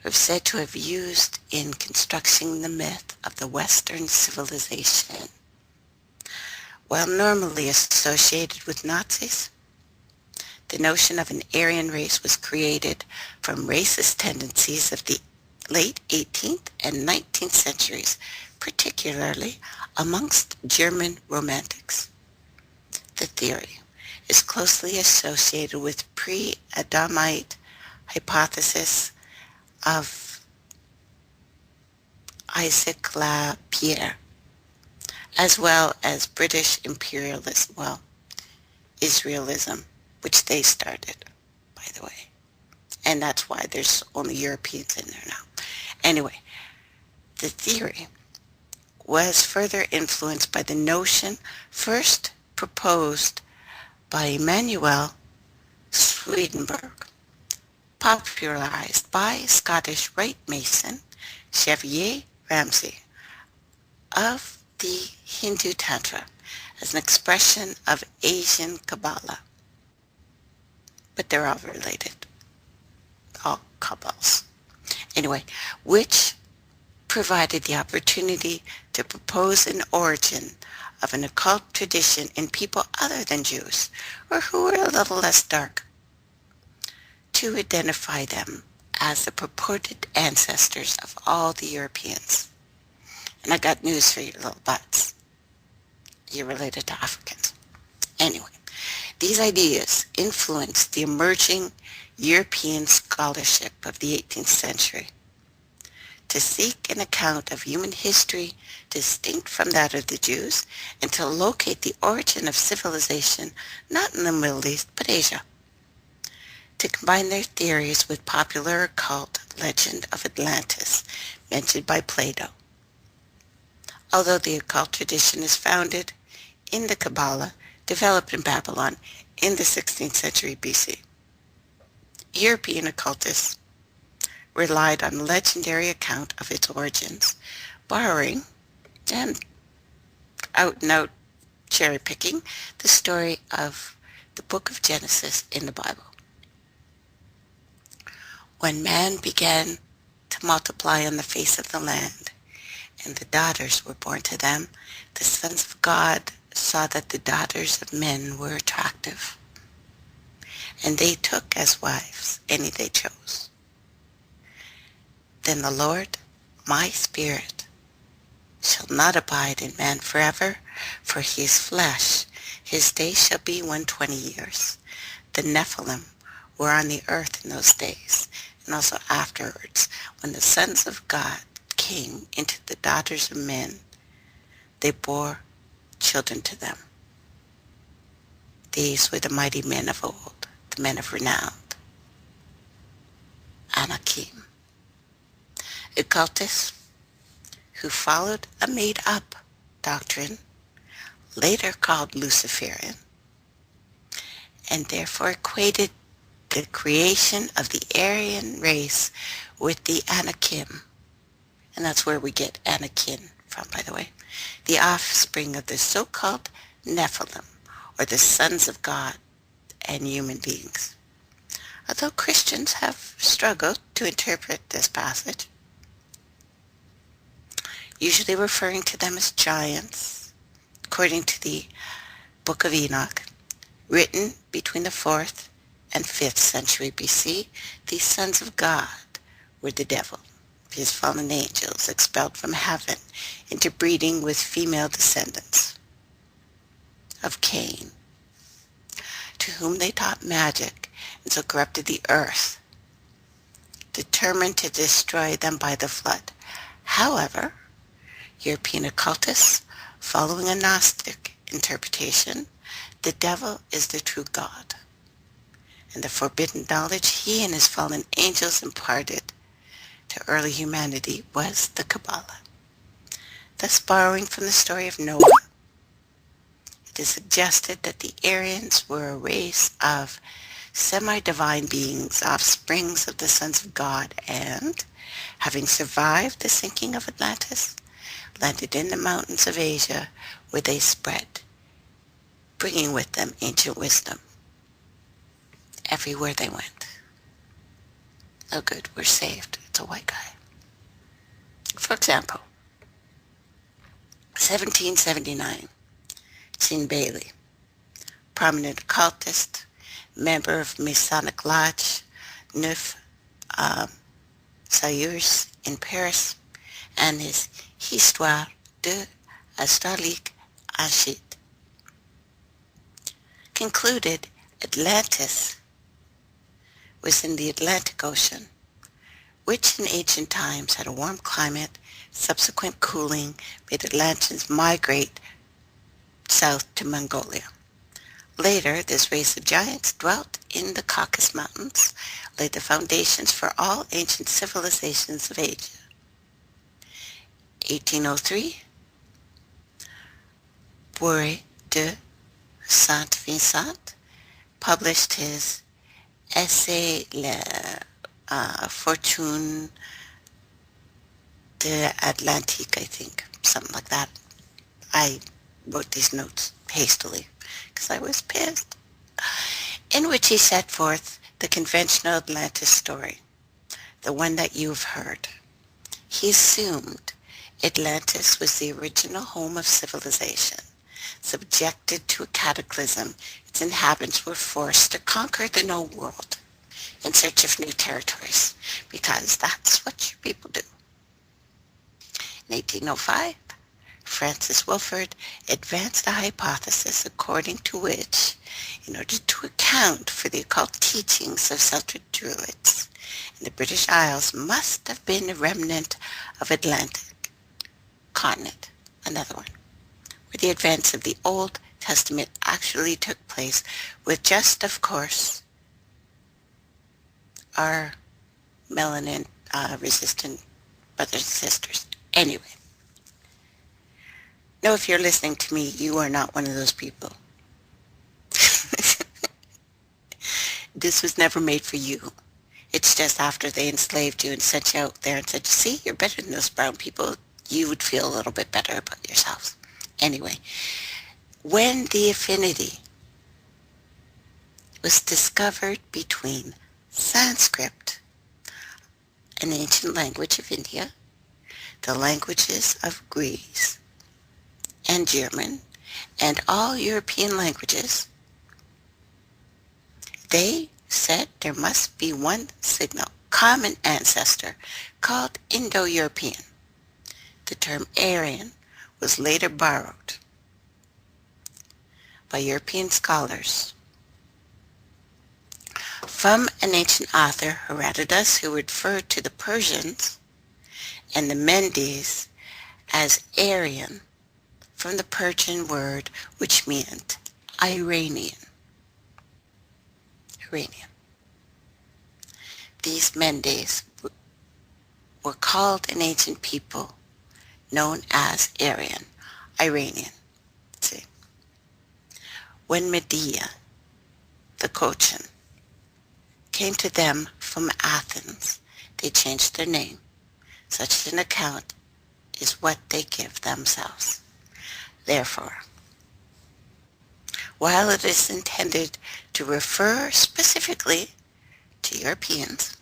are said to have used in constructing the myth of the Western civilization. While normally associated with Nazis, the notion of an Aryan race was created from racist tendencies of the late 18th and 19th centuries, particularly amongst German romantics. The theory is closely associated with pre-Adamite hypothesis of Isaac Lapierre, as well as British imperialism, Israelism, which they started, by the way. And that's why there's only Europeans in there now. Anyway, the theory was further influenced by the notion first proposed by Emanuel Swedenborg, popularized by Scottish Rite Mason Chevalier Ramsay, of the Hindu Tantra as an expression of Asian Kabbalah. But they're all related, all Kabbals. Anyway, which provided the opportunity to propose an origin of an occult tradition in people other than Jews, or who were a little less dark, to identify them as the purported ancestors of all the Europeans. And I got news for you little butts. You're related to Africans. Anyway, these ideas influenced the emerging European scholarship of the 18th century to seek an account of human history distinct from that of the Jews and to locate the origin of civilization not in the Middle East but Asia, to combine their theories with popular occult legend of Atlantis mentioned by Plato. Although the occult tradition is founded in the Kabbalah developed in Babylon in the 16th century BC, European occultists relied on legendary account of its origins, borrowing and out-and-out cherry-picking the story of the book of Genesis in the Bible. When man began to multiply on the face of the land, and the daughters were born to them, the sons of God saw that the daughters of men were attractive, and they took as wives any they chose. Then the Lord, my spirit, shall not abide in man forever, for he is flesh. His days shall be 120 years. The Nephilim were on the earth in those days, and also afterwards, when the sons of God came into the daughters of men, they bore children to them. These were the mighty men of old, the men of renown, Anakim. Occultists who followed a made-up doctrine, later called Luciferian, and therefore equated the creation of the Aryan race with the Anakim. And that's where we get Anakin from, by the way. The offspring of the so-called Nephilim, or the sons of God and human beings. Although Christians have struggled to interpret this passage, usually referring to them as giants, according to the Book of Enoch, written between the 4th and 5th century BC, these sons of God were the devil, his fallen angels expelled from heaven into breeding with female descendants of Cain, to whom they taught magic and so corrupted the earth, determined to destroy them by the flood. However, European occultists, following a Gnostic interpretation, the devil is the true God, and the forbidden knowledge he and his fallen angels imparted to early humanity was the Kabbalah. Thus, borrowing from the story of Noah, it is suggested that the Aryans were a race of semi-divine beings, offsprings of the sons of God, and, having survived the sinking of Atlantis, landed in the mountains of Asia, where they spread, bringing with them ancient wisdom everywhere they went. Oh good, we're saved. It's a white guy. For example, 1779, Jean Bailey, prominent occultist, member of Masonic Lodge, Neuf Sayurs in Paris, and his Histoire de Astralique Ancient, concluded Atlantis was in the Atlantic Ocean, which in ancient times had a warm climate. Subsequent cooling made Atlanteans migrate south to Mongolia. Later, this race of giants dwelt in the Caucasus Mountains, laid the foundations for all ancient civilizations of Asia. 1803, Bourret de Saint-Vincent published his essay La Fortune de Atlantique, I think, something like that. I wrote these notes hastily because I was pissed, in which he set forth the conventional Atlantis story, the one that you've heard. He assumed Atlantis was the original home of civilization. Subjected to a cataclysm, its inhabitants were forced to conquer the known world in search of new territories, because that's what your people do. In 1805, Francis Wilford advanced a hypothesis according to which, in order to account for the occult teachings of Celtic Druids in the British Isles, must have been a remnant of Atlantic continent, another one, where the events of the Old Testament actually took place, with just, of course, our melanin resistant brothers and sisters. Anyway, no, if you're listening to me, you are not one of those people. This was never made for you. It's just after they enslaved you and sent you out there and said, see, you're better than those brown people, you would feel a little bit better about yourselves. Anyway, when the affinity was discovered between Sanskrit, an ancient language of India, the languages of Greece and German, and all European languages, they said there must be one signal, common ancestor, called Indo-European. The term Aryan was later borrowed by European scholars from an ancient author, Herodotus, who referred to the Persians and the Mendes as Aryan from the Persian word which meant Iranian. Iranian. These Mendes were called an ancient people known as Aryan, Iranian. See? When Medea, the Cochin, came to them from Athens, they changed their name. Such an account is what they give themselves. Therefore, while it is intended to refer specifically to Europeans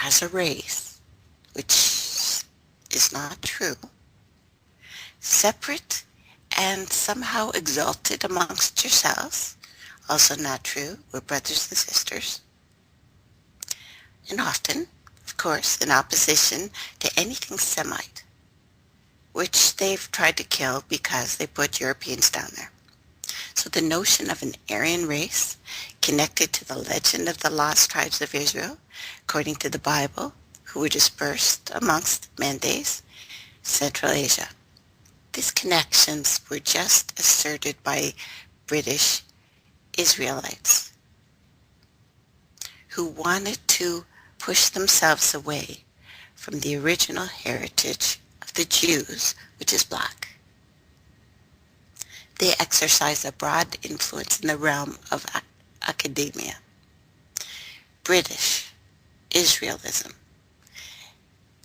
as a race, which is not true, separate and somehow exalted amongst yourselves, also not true, we're brothers and sisters, and often, of course, in opposition to anything Semite, which they've tried to kill because they put Europeans down there. So the notion of an Aryan race connected to the legend of the lost tribes of Israel, according to the Bible, who were dispersed amongst Mendes, Central Asia. These connections were just asserted by British Israelites who wanted to push themselves away from the original heritage of the Jews, which is black. They exercise a broad influence in the realm of academia. British Israelism,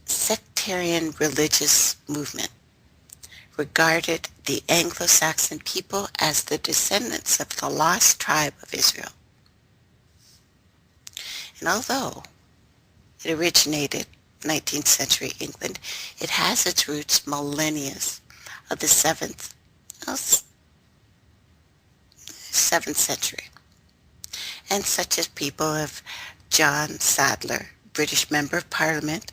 sectarian religious movement, regarded the Anglo-Saxon people as the descendants of the lost tribe of Israel. And although it originated 19th century England, it has its roots millennia of the 7th century. And such as people of John Sadler, British Member of Parliament,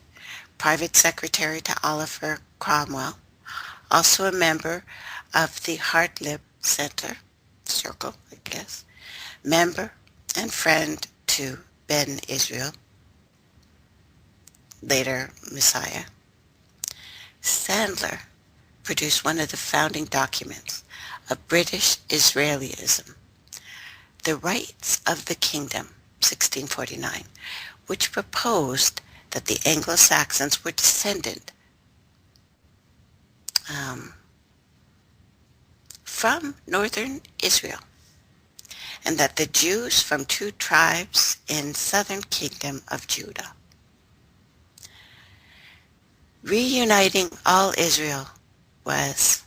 Private Secretary to Oliver Cromwell, also a member of the Hartlib Center, Circle, I guess, member and friend to Ben Israel, later Messiah. Sandler produced one of the founding documents of British Israelism, The Rights of the Kingdom, 1649, which proposed that the Anglo-Saxons were descended from northern Israel, and that the Jews from 2 tribes in southern kingdom of Judah. Reuniting all Israel was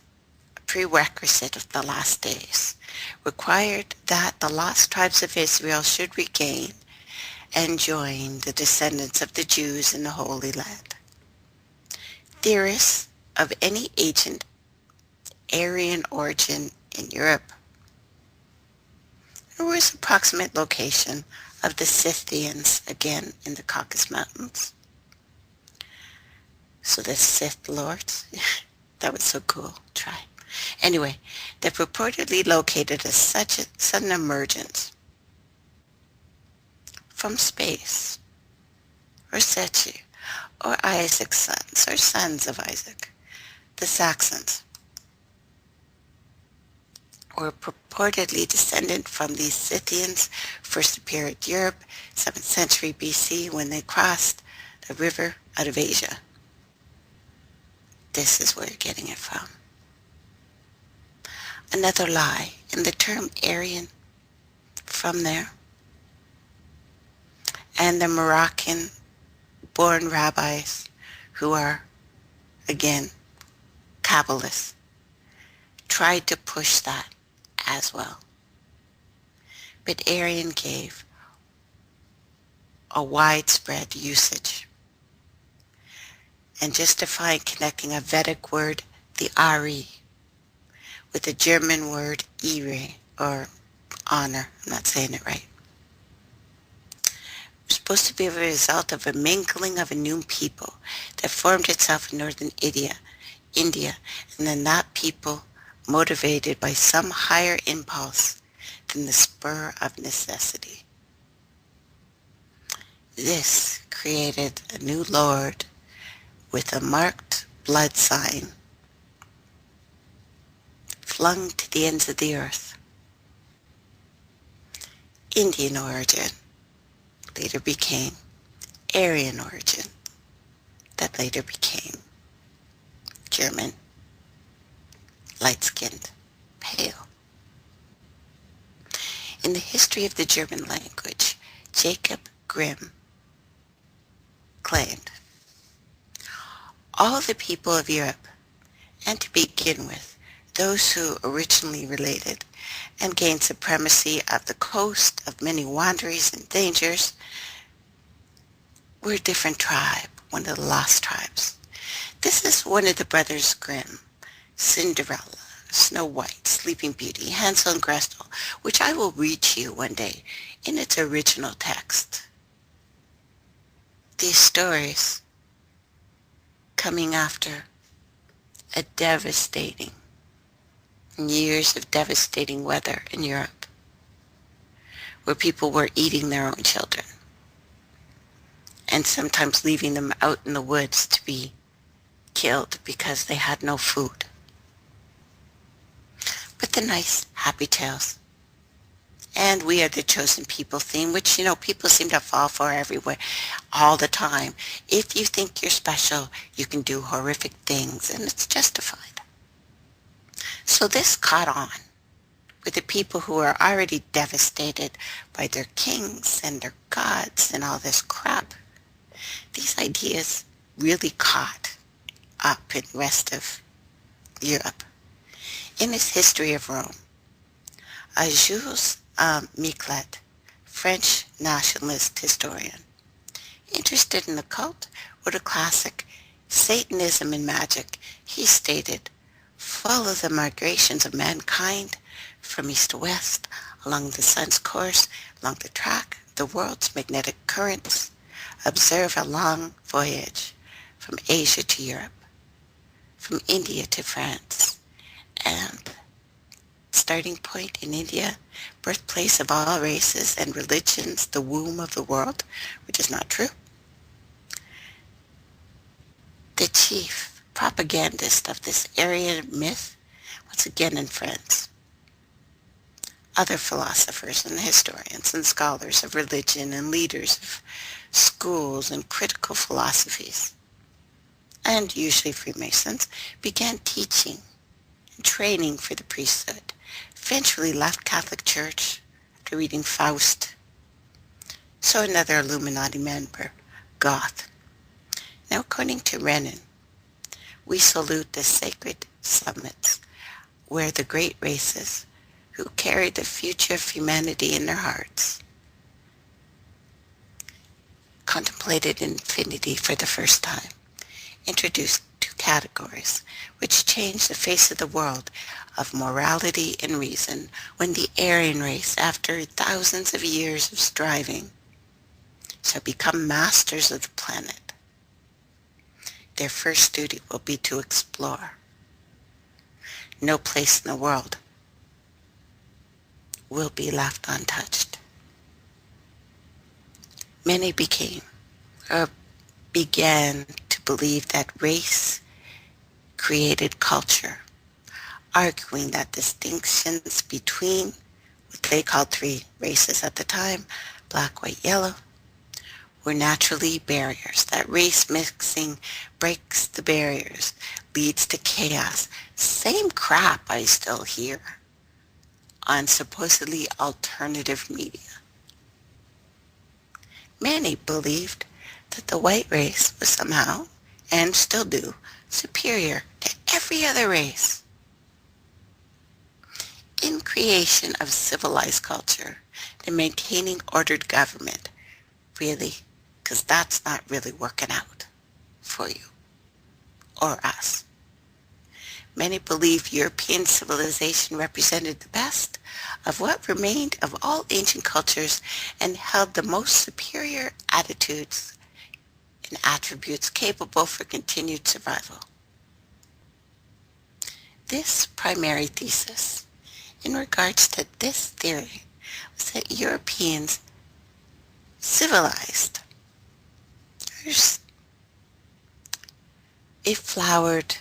a prerequisite of the last days, required that the lost tribes of Israel should regain and join the descendants of the Jews in the Holy Land. Theorists of any ancient Aryan origin in Europe, there was approximate location of the Scythians, again in the Caucasus Mountains. So the Sith Lords, that was so cool, try. Anyway, they're purportedly located as such a sudden emergence from space, or Sechi, or Isaac's sons, or sons of Isaac, the Saxons, were purportedly descendant from these Scythians, first appear at Europe, 7th century BC, when they crossed the river out of Asia. This is where you're getting it from. Another lie, in the term Aryan, from there, and the Moroccan-born rabbis who are, again, Kabbalists, tried to push that as well. But Aryan gave a widespread usage and justifying connecting a Vedic word, the Ari, with the German word Ehre, or honor. I'm not saying it right. It's supposed to be a result of a mingling of a new people that formed itself in northern India, and then that people motivated by some higher impulse than the spur of necessity. This created a new lord with a marked blood sign flung to the ends of the earth. Indian origin later became Aryan origin, that later became German, light-skinned, pale. In the history of the German language, Jacob Grimm claimed, all the people of Europe, and to begin with, those who originally related and gained supremacy of the coast of many wanderings and dangers, were a different tribe, one of the lost tribes. This is one of the brothers Grimm, Cinderella, Snow White, Sleeping Beauty, Hansel and Gretel, which I will read to you one day in its original text. These stories coming after a devastating years of devastating weather in Europe, where people were eating their own children and sometimes leaving them out in the woods to be killed because they had no food. But the nice, happy tales. And we are the chosen people theme, which, people seem to fall for everywhere, all the time. If you think you're special, you can do horrific things, and it's justified. So this caught on with the people who are already devastated by their kings and their gods and all this crap. These ideas really caught up in the rest of Europe. In his History of Rome, Jules Michelet, French nationalist historian, interested in the cult, wrote a classic, Satanism and Magic. He stated, follow the migrations of mankind from east to west, along the sun's course, along the track of the world's magnetic currents. Observe a long voyage from Asia to Europe, from India to France, and starting point in India, birthplace of all races and religions, the womb of the world, which is not true. The chief propagandist of this Aryan myth, once again in France. Other philosophers and historians and scholars of religion and leaders of schools and critical philosophies, and usually Freemasons, began teaching and training for the priesthood, eventually left Catholic Church after reading Faust. So another Illuminati member, Goth. Now according to Renan, we salute the sacred summits where the great races who carried the future of humanity in their hearts contemplated infinity for the first time, introduced two categories which changed the face of the world of morality and reason when the Aryan race, after thousands of years of striving, shall become masters of the planet. Their first duty will be to explore. No place in the world will be left untouched. Many began to believe that race created culture, arguing that distinctions between what they called three races at the time, black, white, yellow, were naturally barriers, that race mixing breaks the barriers, leads to chaos. Same crap I still hear on supposedly alternative media. Many believed that the white race was somehow, and still do, superior to every other race. In creation of civilized culture and maintaining ordered government, really, because that's not really working out for you or us. Many believe European civilization represented the best of what remained of all ancient cultures and held the most superior attitudes and attributes capable for continued survival. This primary thesis in regards to this theory was that Europeans civilized It flowered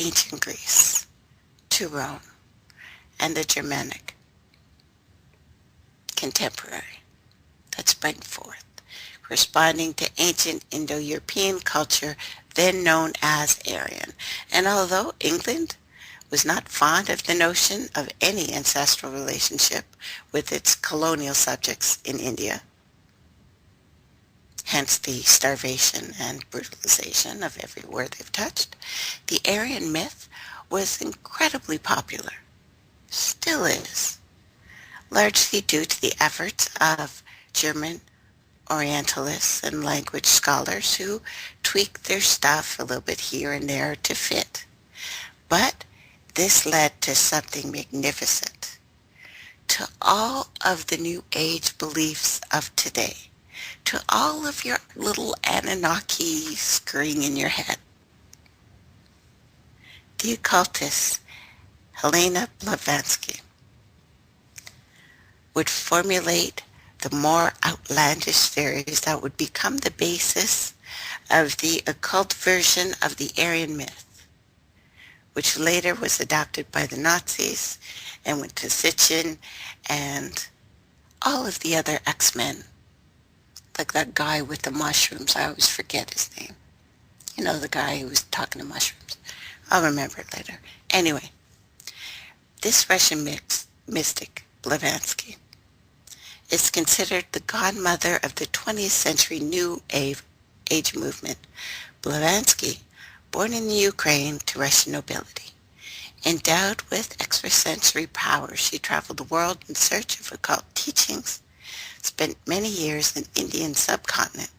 ancient Greece to Rome and the Germanic contemporary that sprang forth, corresponding to ancient Indo-European culture then known as Aryan. And although England was not fond of the notion of any ancestral relationship with its colonial subjects in India, hence the starvation and brutalization of everywhere they've touched, the Aryan myth was incredibly popular, still is, largely due to the efforts of German Orientalists and language scholars who tweaked their stuff a little bit here and there to fit. But this led to something magnificent, to all of the New Age beliefs of today, to all of your little Anunnaki scurrying in your head. The occultist Helena Blavatsky would formulate the more outlandish theories that would become the basis of the occult version of the Aryan myth, which later was adopted by the Nazis and went to Sitchin and all of the other X-Men, like that guy with the mushrooms. I always forget his name. You know, the guy who was talking to mushrooms. I'll remember it later. Anyway, this Russian mystic, Blavatsky, is considered the godmother of the 20th century New Age movement. Blavatsky, born in the Ukraine to Russian nobility, endowed with extrasensory powers, she traveled the world in search of occult teachings, spent many years in the Indian subcontinent,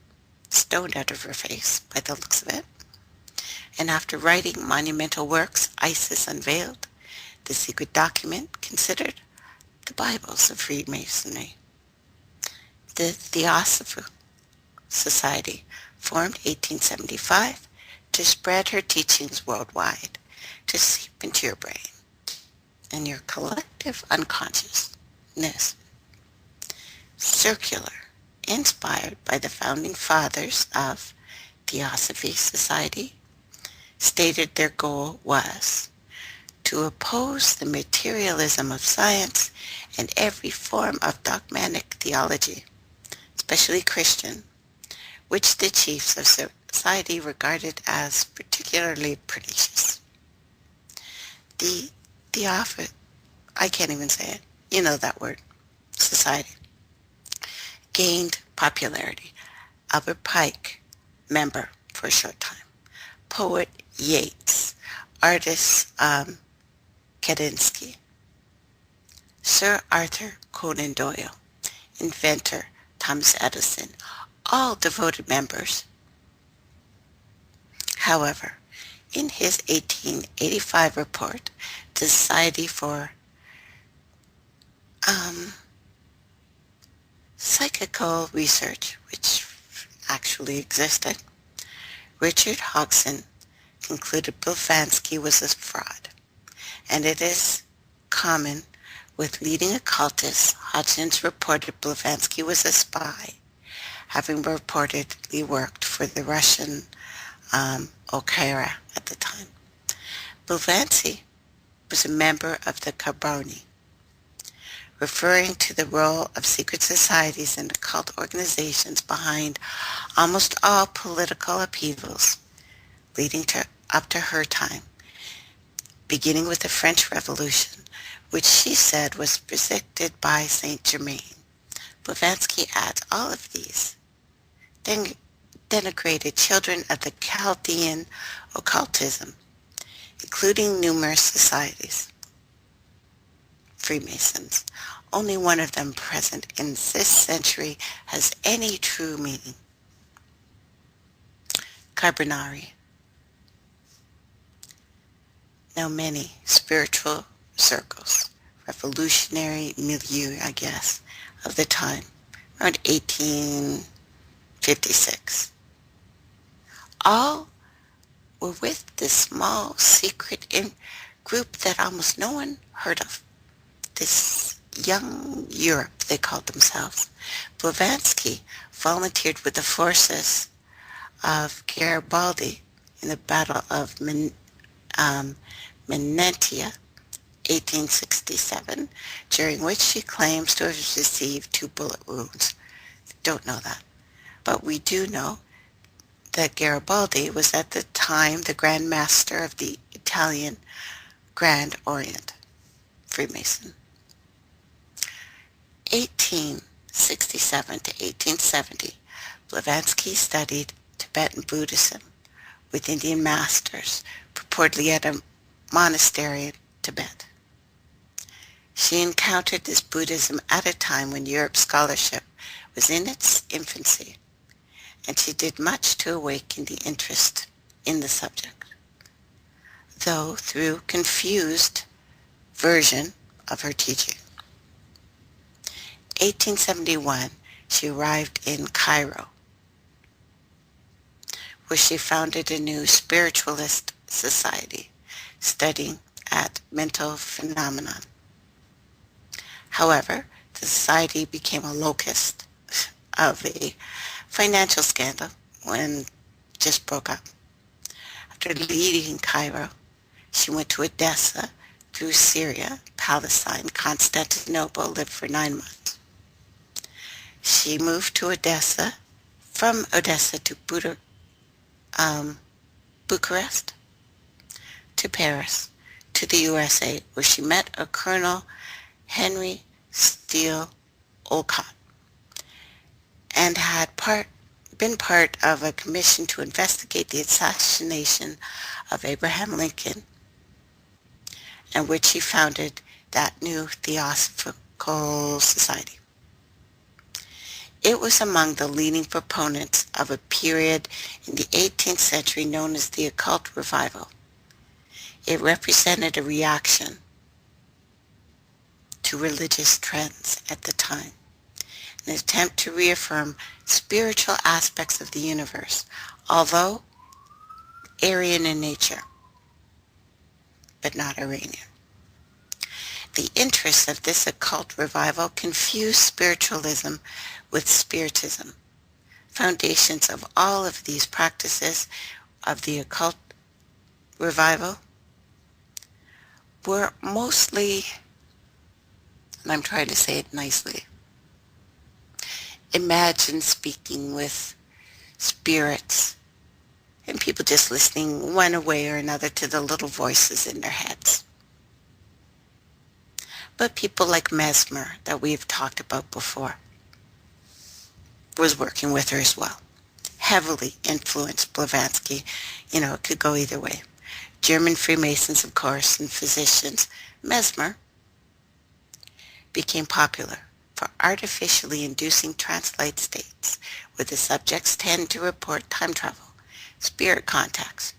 stoned out of her face by the looks of it, and after writing monumental works, Isis unveiled the secret document considered the Bibles of Freemasonry. The Theosophical Society, formed 1875, to spread her teachings worldwide, to seep into your brain and your collective unconsciousness. Circular, inspired by the founding fathers of Theosophy Society, stated their goal was to oppose the materialism of science and every form of dogmatic theology, especially Christian, which the chiefs of society regarded as particularly pernicious. I can't even say it, you know that word, society, gained popularity. Albert Pike, member for a short time. Poet Yeats, artist Kandinsky, Sir Arthur Conan Doyle, inventor Thomas Edison, all devoted members. However, in his 1885 report, the Society for Psychical Research, which actually existed, Richard Hodgson concluded Blavatsky was a fraud, and it is common with leading occultists. Hodgson reported Blavatsky was a spy, having reportedly worked for the Russian Okara at the time. Blavatsky was a member of the Cabroni, referring to the role of secret societies and occult organizations behind almost all political upheavals leading up to her time, beginning with the French Revolution, which she said was predicted by Saint Germain. Blavatsky adds all of these, then denigrated children of the Chaldean occultism, including numerous societies. Freemasons, only one of them present in this century has any true meaning. Carbonari. Now many spiritual circles, revolutionary milieu, I guess, of the time, around 1856. All were with this small secret group that almost no one heard of. This young Europe, they called themselves. Blavatsky volunteered with the forces of Garibaldi in the Battle of Menentia, 1867, during which she claims to have received 2 bullet wounds. Don't know that. But we do know that Garibaldi was at the time the Grand Master of the Italian Grand Orient Freemason. 1867 to 1870, Blavatsky studied Tibetan Buddhism with Indian masters, purportedly at a monastery in Tibet. She encountered this Buddhism at a time when Europe's scholarship was in its infancy, and she did much to awaken the interest in the subject, though through confused version of her teaching. 1871, she arrived in Cairo, where she founded a new spiritualist society studying at mental phenomenon. However, the society became a locus of a financial scandal when it just broke up. After leaving Cairo, she went to Odessa, through Syria, Palestine, Constantinople, lived for 9 months. She moved to Odessa, from Odessa to Bucharest, to Paris, to the USA, where she met a Colonel Henry Steele Olcott, and had been part of a commission to investigate the assassination of Abraham Lincoln, and which he founded that new Theosophical Society. It was among the leading proponents of a period in the 18th century known as the Occult Revival. It represented a reaction to religious trends at the time, an attempt to reaffirm spiritual aspects of the universe, although Aryan in nature, but not Iranian. The interests of this occult revival confused spiritualism with spiritism. Foundations of all of these practices of the occult revival were mostly, and I'm trying to say it nicely, imagine speaking with spirits and people just listening one way or another to the little voices in their heads. But people like Mesmer, that we've talked about before, was working with her as well. Heavily influenced Blavatsky. It could go either way. German Freemasons, of course, and physicians. Mesmer became popular for artificially inducing trance-like states where the subjects tend to report time travel, spirit contacts,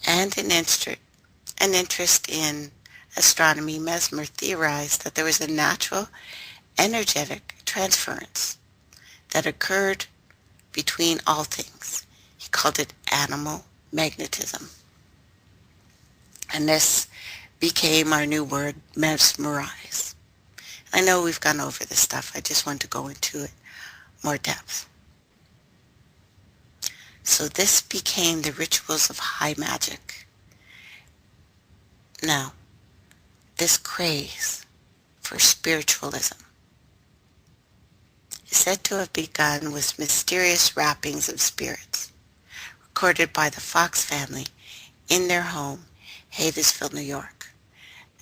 and an interest in astronomy. Mesmer theorized that there was a natural energetic transference that occurred between all things. He called it animal magnetism. And this became our new word, mesmerize. I know we've gone over this stuff. I just want to go into it more depth. So this became the rituals of high magic. Now, this craze for spiritualism is said to have begun with mysterious rappings of spirits, recorded by the Fox family in their home, Havensville, New York.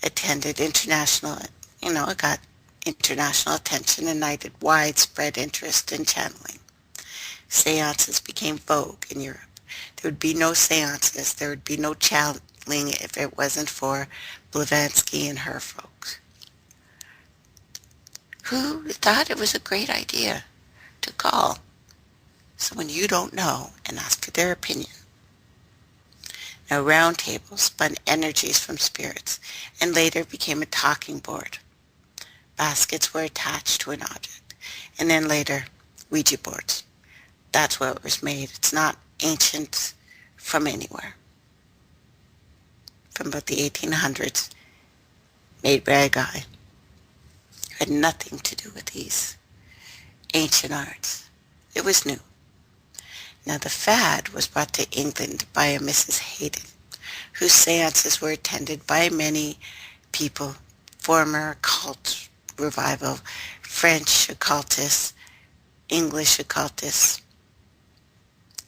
Attended international, it got international attention and ignited widespread interest in channeling. Seances became vogue in Europe. There would be no seances, there would be no channeling if it wasn't for Blavatsky and her folks, who thought it was a great idea to call someone you don't know and ask for their opinion. Now, round tables spun energies from spirits and later became a talking board. Baskets were attached to an object, and then later, Ouija boards. That's what it was made. It's not ancient from anywhere. From about the 1800s, made by a guy who had nothing to do with these ancient arts. It was new. Now the fad was brought to England by a Mrs. Hayden, whose seances were attended by many people, former occult revival, French occultists, English occultists,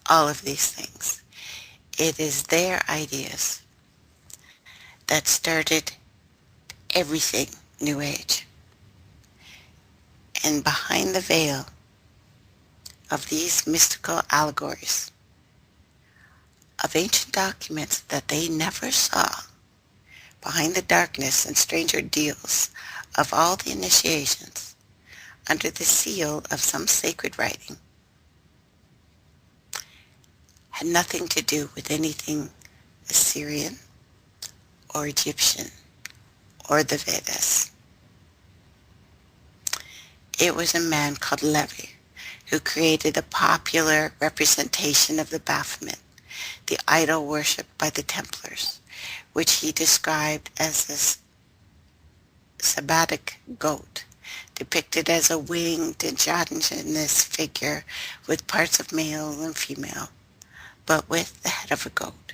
all of these things. It is their ideas that started everything New Age. And behind the veil of these mystical allegories, of ancient documents that they never saw, behind the darkness and strange ordeals of all the initiations, under the seal of some sacred writing, had nothing to do with anything Assyrian or Egyptian or the Vedas. It was a man called Levi who created a popular representation of the Baphomet, the idol worshipped by the Templars, which he described as a Sabbatic goat, depicted as a winged androgynous figure with parts of male and female, but with the head of a goat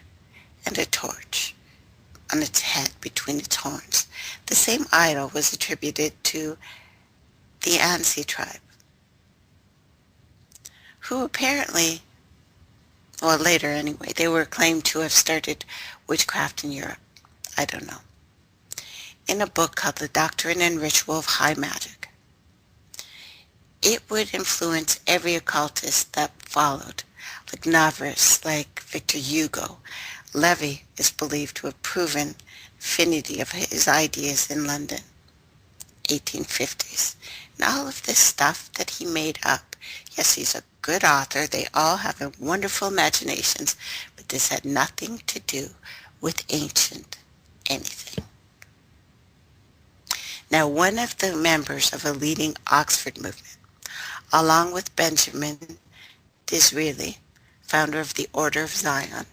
and a torch on its head between its horns. The same idol was attributed to the Ansi tribe, who apparently, well, later anyway, they were claimed to have started witchcraft in Europe. I don't know. In a book called The Doctrine and Ritual of High Magic. It would influence every occultist that followed, like Navras, like Victor Hugo. Levi is believed to have proven affinity of his ideas in London, 1850s. And all of this stuff that he made up, yes, he's a good author. They all have wonderful imaginations, but this had nothing to do with ancient anything. Now, one of the members of a leading Oxford movement, along with Benjamin Disraeli, founder of the Order of Zion,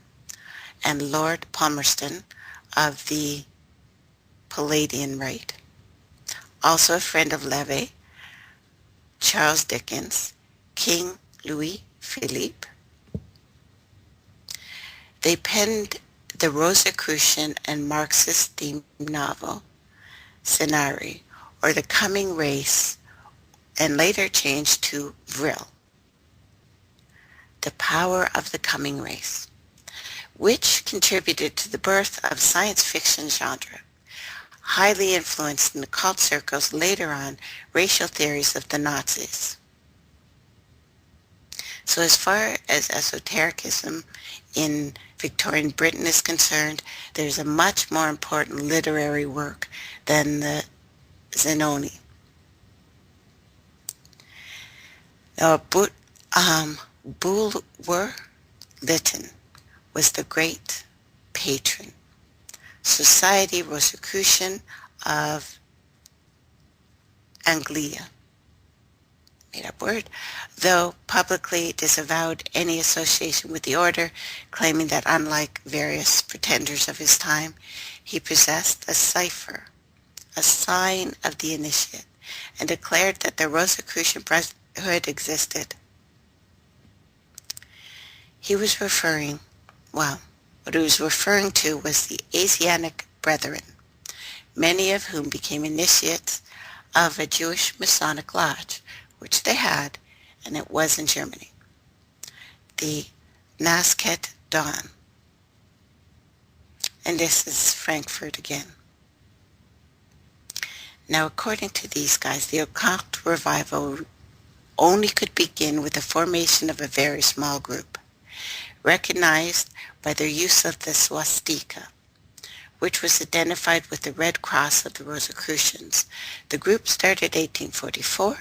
and Lord Palmerston of the Palladian Rite, also a friend of Levi, Charles Dickens, King Louis Philippe. They penned the Rosicrucian and Marxist-themed novel, Scenari, or The Coming Race, and later changed to Vril, The Power of the Coming Race, which contributed to the birth of science fiction genre, highly influenced in occult circles later on racial theories of the Nazis. So as far as esotericism in Victorian Britain is concerned, there's a much more important literary work than the Zenoni. Now, Bulwer Lytton was the great patron, Society Rosicrucian of Anglia, made-up word, though publicly disavowed any association with the order, claiming that unlike various pretenders of his time, he possessed a cipher, a sign of the initiate, and declared that the Rosicrucian Brotherhood existed. What he was referring to was the Asiatic Brethren, many of whom became initiates of a Jewish Masonic lodge, which they had, and it was in Germany, the Nasket Dawn. And this is Frankfurt again. Now, according to these guys, the occult revival only could begin with the formation of a very small group, recognized by their use of the swastika, which was identified with the Red Cross of the Rosicrucians. The group started 1844.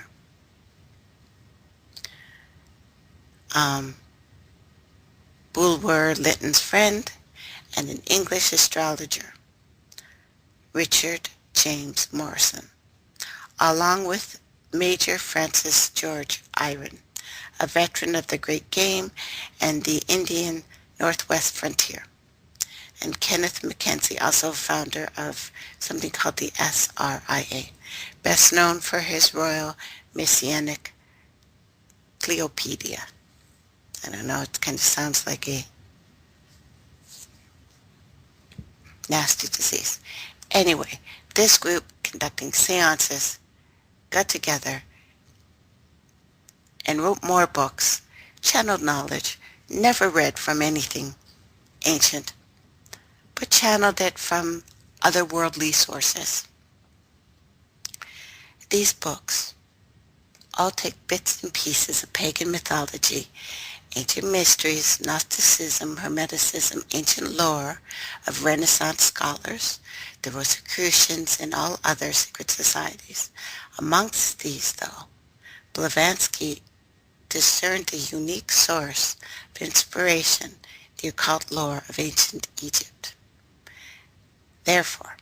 Bulwer Lytton's friend and an English astrologer, Richard James Morrison, along with Major Francis George Iron, a veteran of the Great Game and the Indian Northwest Frontier, and Kenneth Mackenzie, also founder of something called the SRIA, best known for his Royal Messianic Cleopedia, I don't know, it kind of sounds like a nasty disease. Anyway, this group conducting seances got together and wrote more books, channeled knowledge, never read from anything ancient, but channeled it from otherworldly sources. These books all take bits and pieces of pagan mythology, ancient mysteries, Gnosticism, Hermeticism, ancient lore of Renaissance scholars, the Rosicrucians, and all other secret societies. Amongst these, though, Blavatsky discerned the unique source of inspiration, the occult lore of ancient Egypt. Therefore,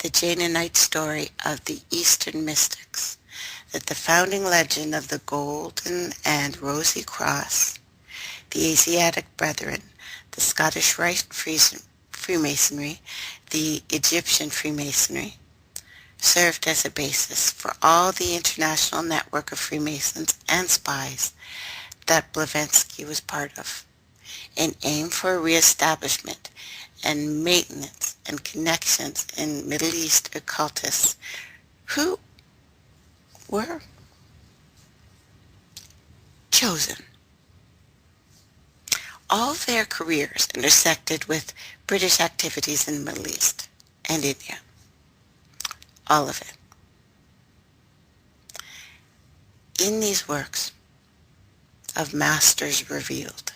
the Canaanite story of the Eastern mystics, that the founding legend of the Golden and Rosy Cross, the Asiatic Brethren, the Scottish Rite Freemasonry, the Egyptian Freemasonry, served as a basis for all the international network of Freemasons and spies that Blavatsky was part of, and aimed for a reestablishment and maintenance and connections in Middle East occultists who were chosen. All their careers intersected with British activities in the Middle East and India. All of it. In these works of Masters Revealed,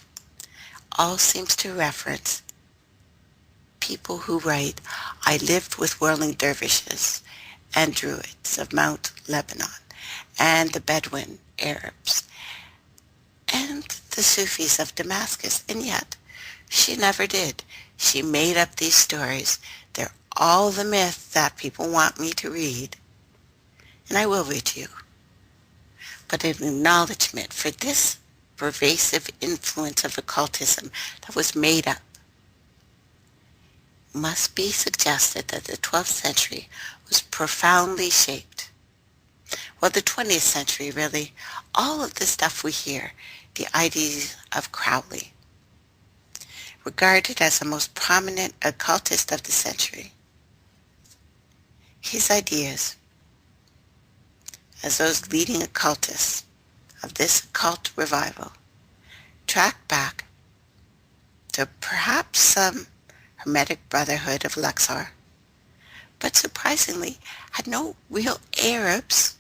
all seems to reference people who write, I lived with whirling dervishes and druids of Mount Lebanon, and the Bedouin Arabs, and the Sufis of Damascus, and yet she never did. She made up these stories. They're all the myth that people want me to read, and I will read to you. But an acknowledgement for this pervasive influence of occultism that was made up must be suggested that the 12th century was profoundly shaped. Well, the 20th century, really, all of the stuff we hear, the ideas of Crowley, regarded as the most prominent occultist of the century. His ideas, as those leading occultists of this occult revival, track back to perhaps some Hermetic Brotherhood of Luxor, but surprisingly had no real Arabs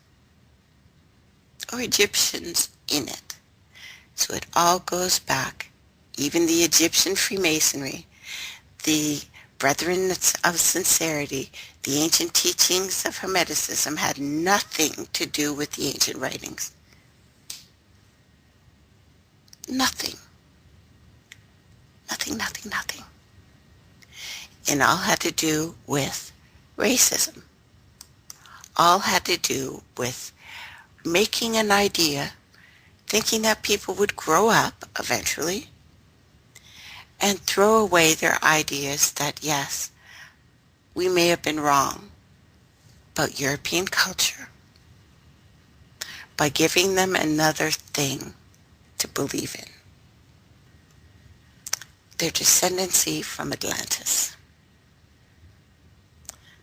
or Egyptians in it. So it all goes back, even the Egyptian Freemasonry, the Brethren of Sincerity, the ancient teachings of Hermeticism had nothing to do with the ancient writings. Nothing. Nothing, nothing, nothing. And all had to do with racism. All had to do with making an idea, thinking that people would grow up eventually and throw away their ideas that, yes, we may have been wrong about European culture by giving them another thing to believe in. Their descendancy from Atlantis.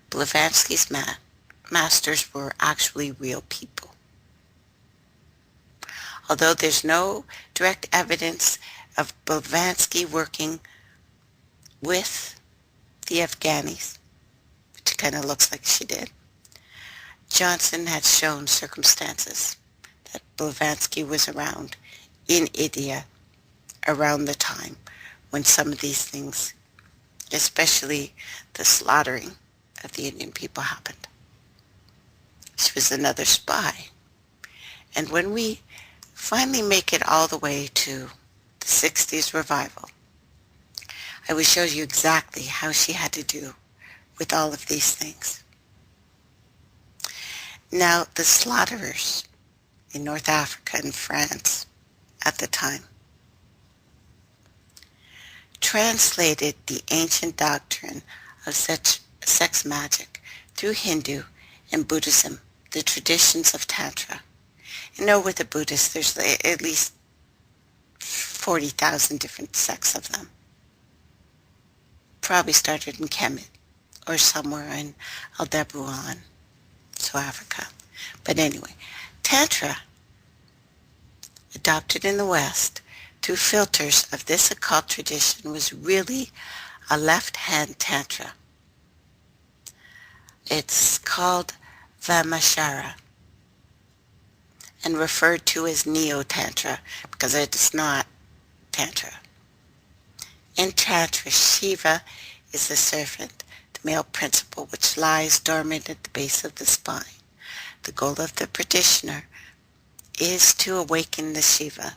Blavatsky's masters were actually real people. Although there's no direct evidence of Blavatsky working with the Afghanis, which kind of looks like she did, Johnson had shown circumstances that Blavatsky was around in India around the time when some of these things, especially the slaughtering of the Indian people, happened. She was another spy. And when we finally make it all the way to the 60s revival, I will show you exactly how she had to do with all of these things. Now, the slaughterers in North Africa and France at the time translated the ancient doctrine of sex magic through Hindu and Buddhism, the traditions of Tantra. You know, with the Buddhists, there's at least 40,000 different sects of them. Probably started in Kemet or somewhere in Aldebaran, South Africa. But anyway, Tantra, adopted in the West through filters of this occult tradition, was really a left-hand Tantra. It's called Vamashara and referred to as Neo-Tantra because it is not Tantra. In Tantra, Shiva is the serpent, the male principle which lies dormant at the base of the spine. The goal of the practitioner is to awaken the Shiva,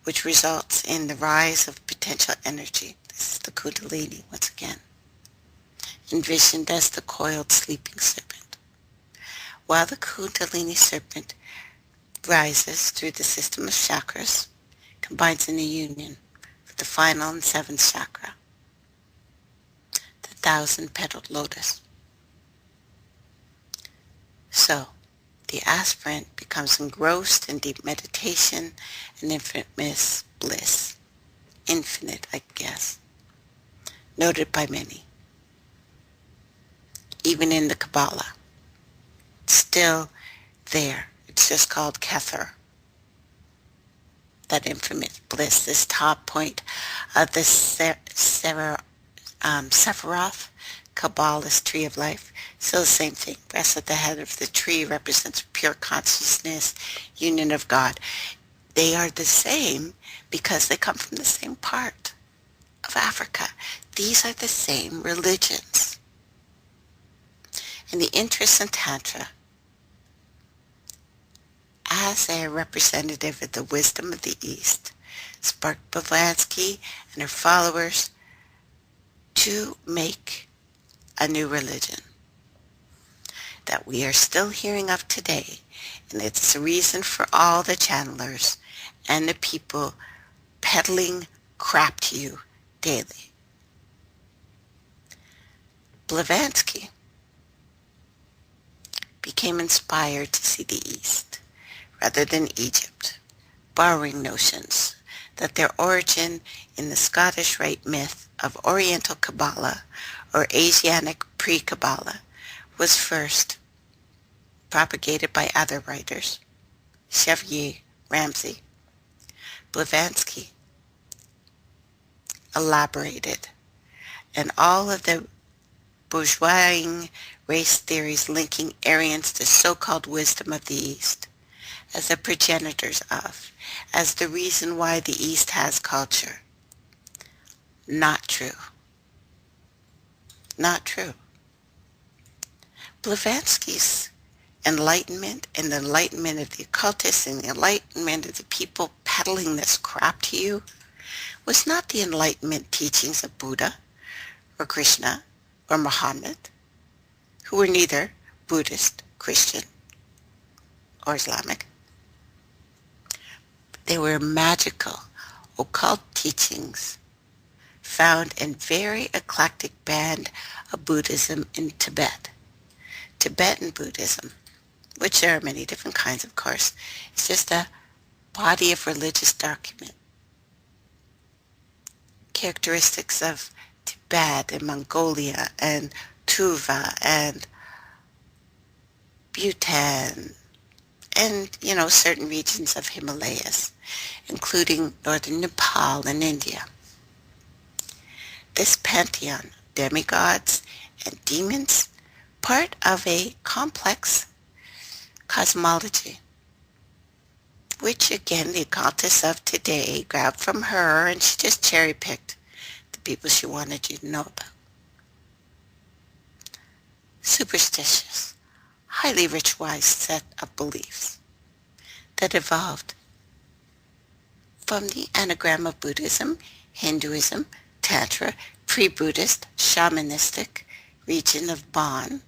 which results in the rise of potential energy. This is the Kundalini once again, envisioned as the coiled sleeping serpent. While the Kundalini serpent rises through the system of chakras, combines in a union with the final and seventh chakra, the 1,000-petaled lotus. So, the aspirant becomes engrossed in deep meditation and infinite bliss. Infinite, I guess. Noted by many. Even in the Kabbalah. Still there. It's just called Kether. That infinite bliss, this top point of the Sephiroth, Kabbalist tree of life. So the same thing. Rest at the head of the tree represents pure consciousness, union of God. They are the same because they come from the same part of Africa. These are the same religions. And the interest in Tantra, as a representative of the wisdom of the East, sparked Blavatsky and her followers to make a new religion that we are still hearing of today, and it's the reason for all the channelers and the people peddling crap to you daily. Blavatsky became inspired to see the East rather than Egypt, borrowing notions that their origin in the Scottish Rite myth of Oriental Kabbalah or Asiatic pre-Kabbalah was first propagated by other writers, Chevalier, Ramsay. Blavatsky elaborated, and all of the bourgeoising race theories linking Aryans to so-called wisdom of the East as the progenitors of, as the reason why the East has culture. Not true. Not true. Blavatsky's enlightenment and the enlightenment of the occultists and the enlightenment of the people peddling this crap to you was not the enlightenment teachings of Buddha or Krishna or Muhammad, who were neither Buddhist, Christian, or Islamic. They were magical, occult teachings found in very eclectic band of Buddhism in Tibet. Tibetan Buddhism, which there are many different kinds, of course, is just a body of religious document. Characteristics of Tibet and Mongolia and Tuva and Bhutan and, certain regions of Himalayas, including northern Nepal and India. This pantheon, demigods and demons, part of a complex cosmology, which again the occultists of today grabbed from her, and she just cherry-picked the people she wanted you to know about. Superstitious, highly ritualized set of beliefs that evolved from the anagram of Buddhism, Hinduism, Tantra, pre-Buddhist, shamanistic region of Bon,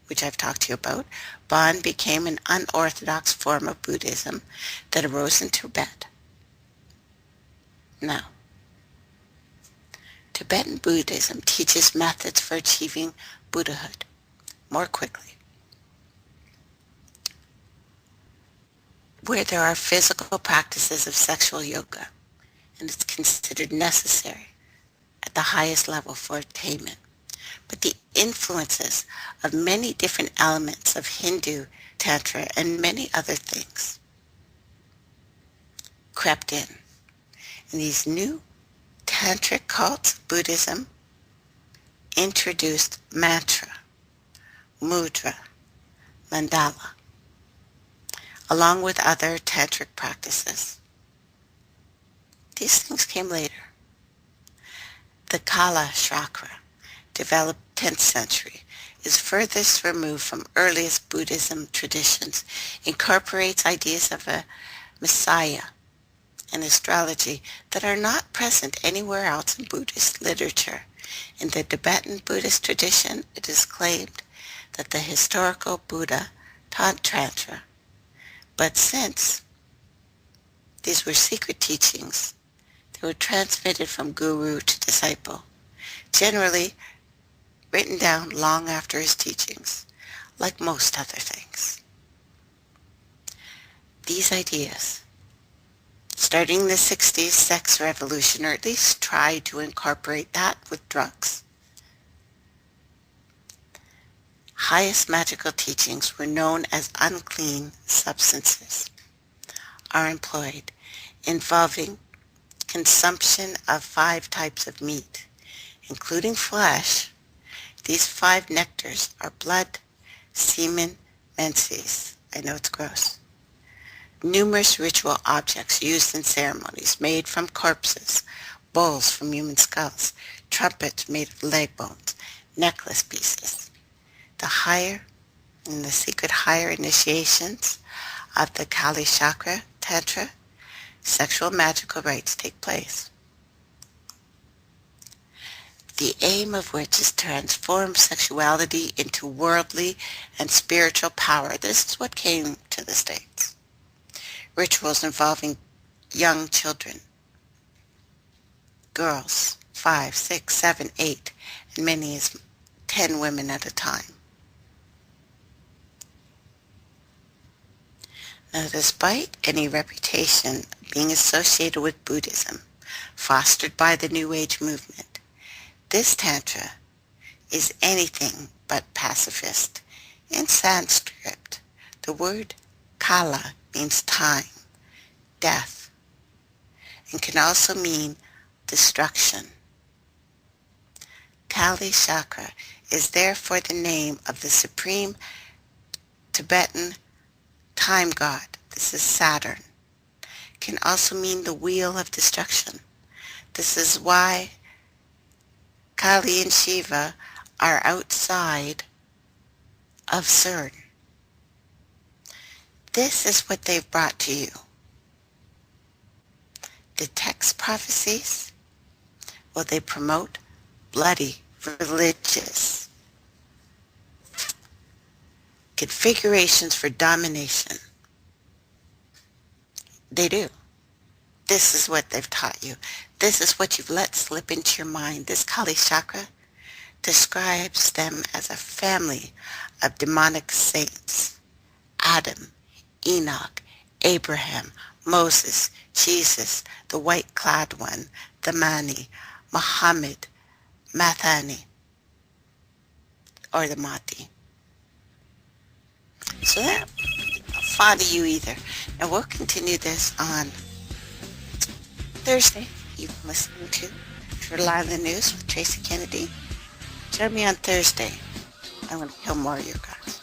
which I've talked to you about. Bon became an unorthodox form of Buddhism that arose in Tibet. Now, Tibetan Buddhism teaches methods for achieving Buddhahood more quickly, where there are physical practices of sexual yoga, and it's considered necessary at the highest level for attainment. But the influences of many different elements of Hindu Tantra and many other things crept in. And these new tantric cults of Buddhism introduced mantra, mudra, mandala, along with other tantric practices. These things came later. The Kala chakra, developed 10th century, is furthest removed from earliest Buddhism traditions, incorporates ideas of a messiah and astrology that are not present anywhere else in Buddhist literature. In the Tibetan Buddhist tradition, it is claimed that the historical Buddha taught Tantra, but since these were secret teachings, they were transmitted from guru to disciple, generally written down long after his teachings, like most other things. These ideas, starting in the 60s sex revolution, or at least tried to incorporate that with drugs, highest magical teachings were known as unclean substances, are employed, involving consumption of 5 types of meat, including flesh. These 5 nectars are blood, semen, menses. I know it's gross. Numerous ritual objects used in ceremonies made from corpses, bowls from human skulls, trumpets made of leg bones, necklace pieces. The higher and the secret higher initiations of the Kali Chakra Tantra, sexual magical rites take place, the aim of which is to transform sexuality into worldly and spiritual power. This is what came to the States. Rituals involving young children, girls, 5, 6, 7, 8, and many as 10 women at a time. Now, despite any reputation being associated with Buddhism, fostered by the New Age movement, this Tantra is anything but pacifist. In Sanskrit, the word Kala means time, death, and can also mean destruction. Kali Chakra is therefore the name of the supreme Tibetan time god. This is Saturn. Can also mean the wheel of destruction. This is why Kali and Shiva are outside of CERN. This is what they've brought to you. The text prophecies, well, they promote bloody, religious configurations for domination. They do. This is what they've taught you. This is what you've let slip into your mind. This Kali Chakra describes them as a family of demonic saints. Adam, Enoch, Abraham, Moses, Jesus, the white-clad one, the Mani, Muhammad, Mathani, or the Mahdi. So they're not fond of you either. And we'll continue this on Thursday. You've been listening to Live in the News with Tracey Kennedy. Join me on Thursday. I'm going to kill more of your guys.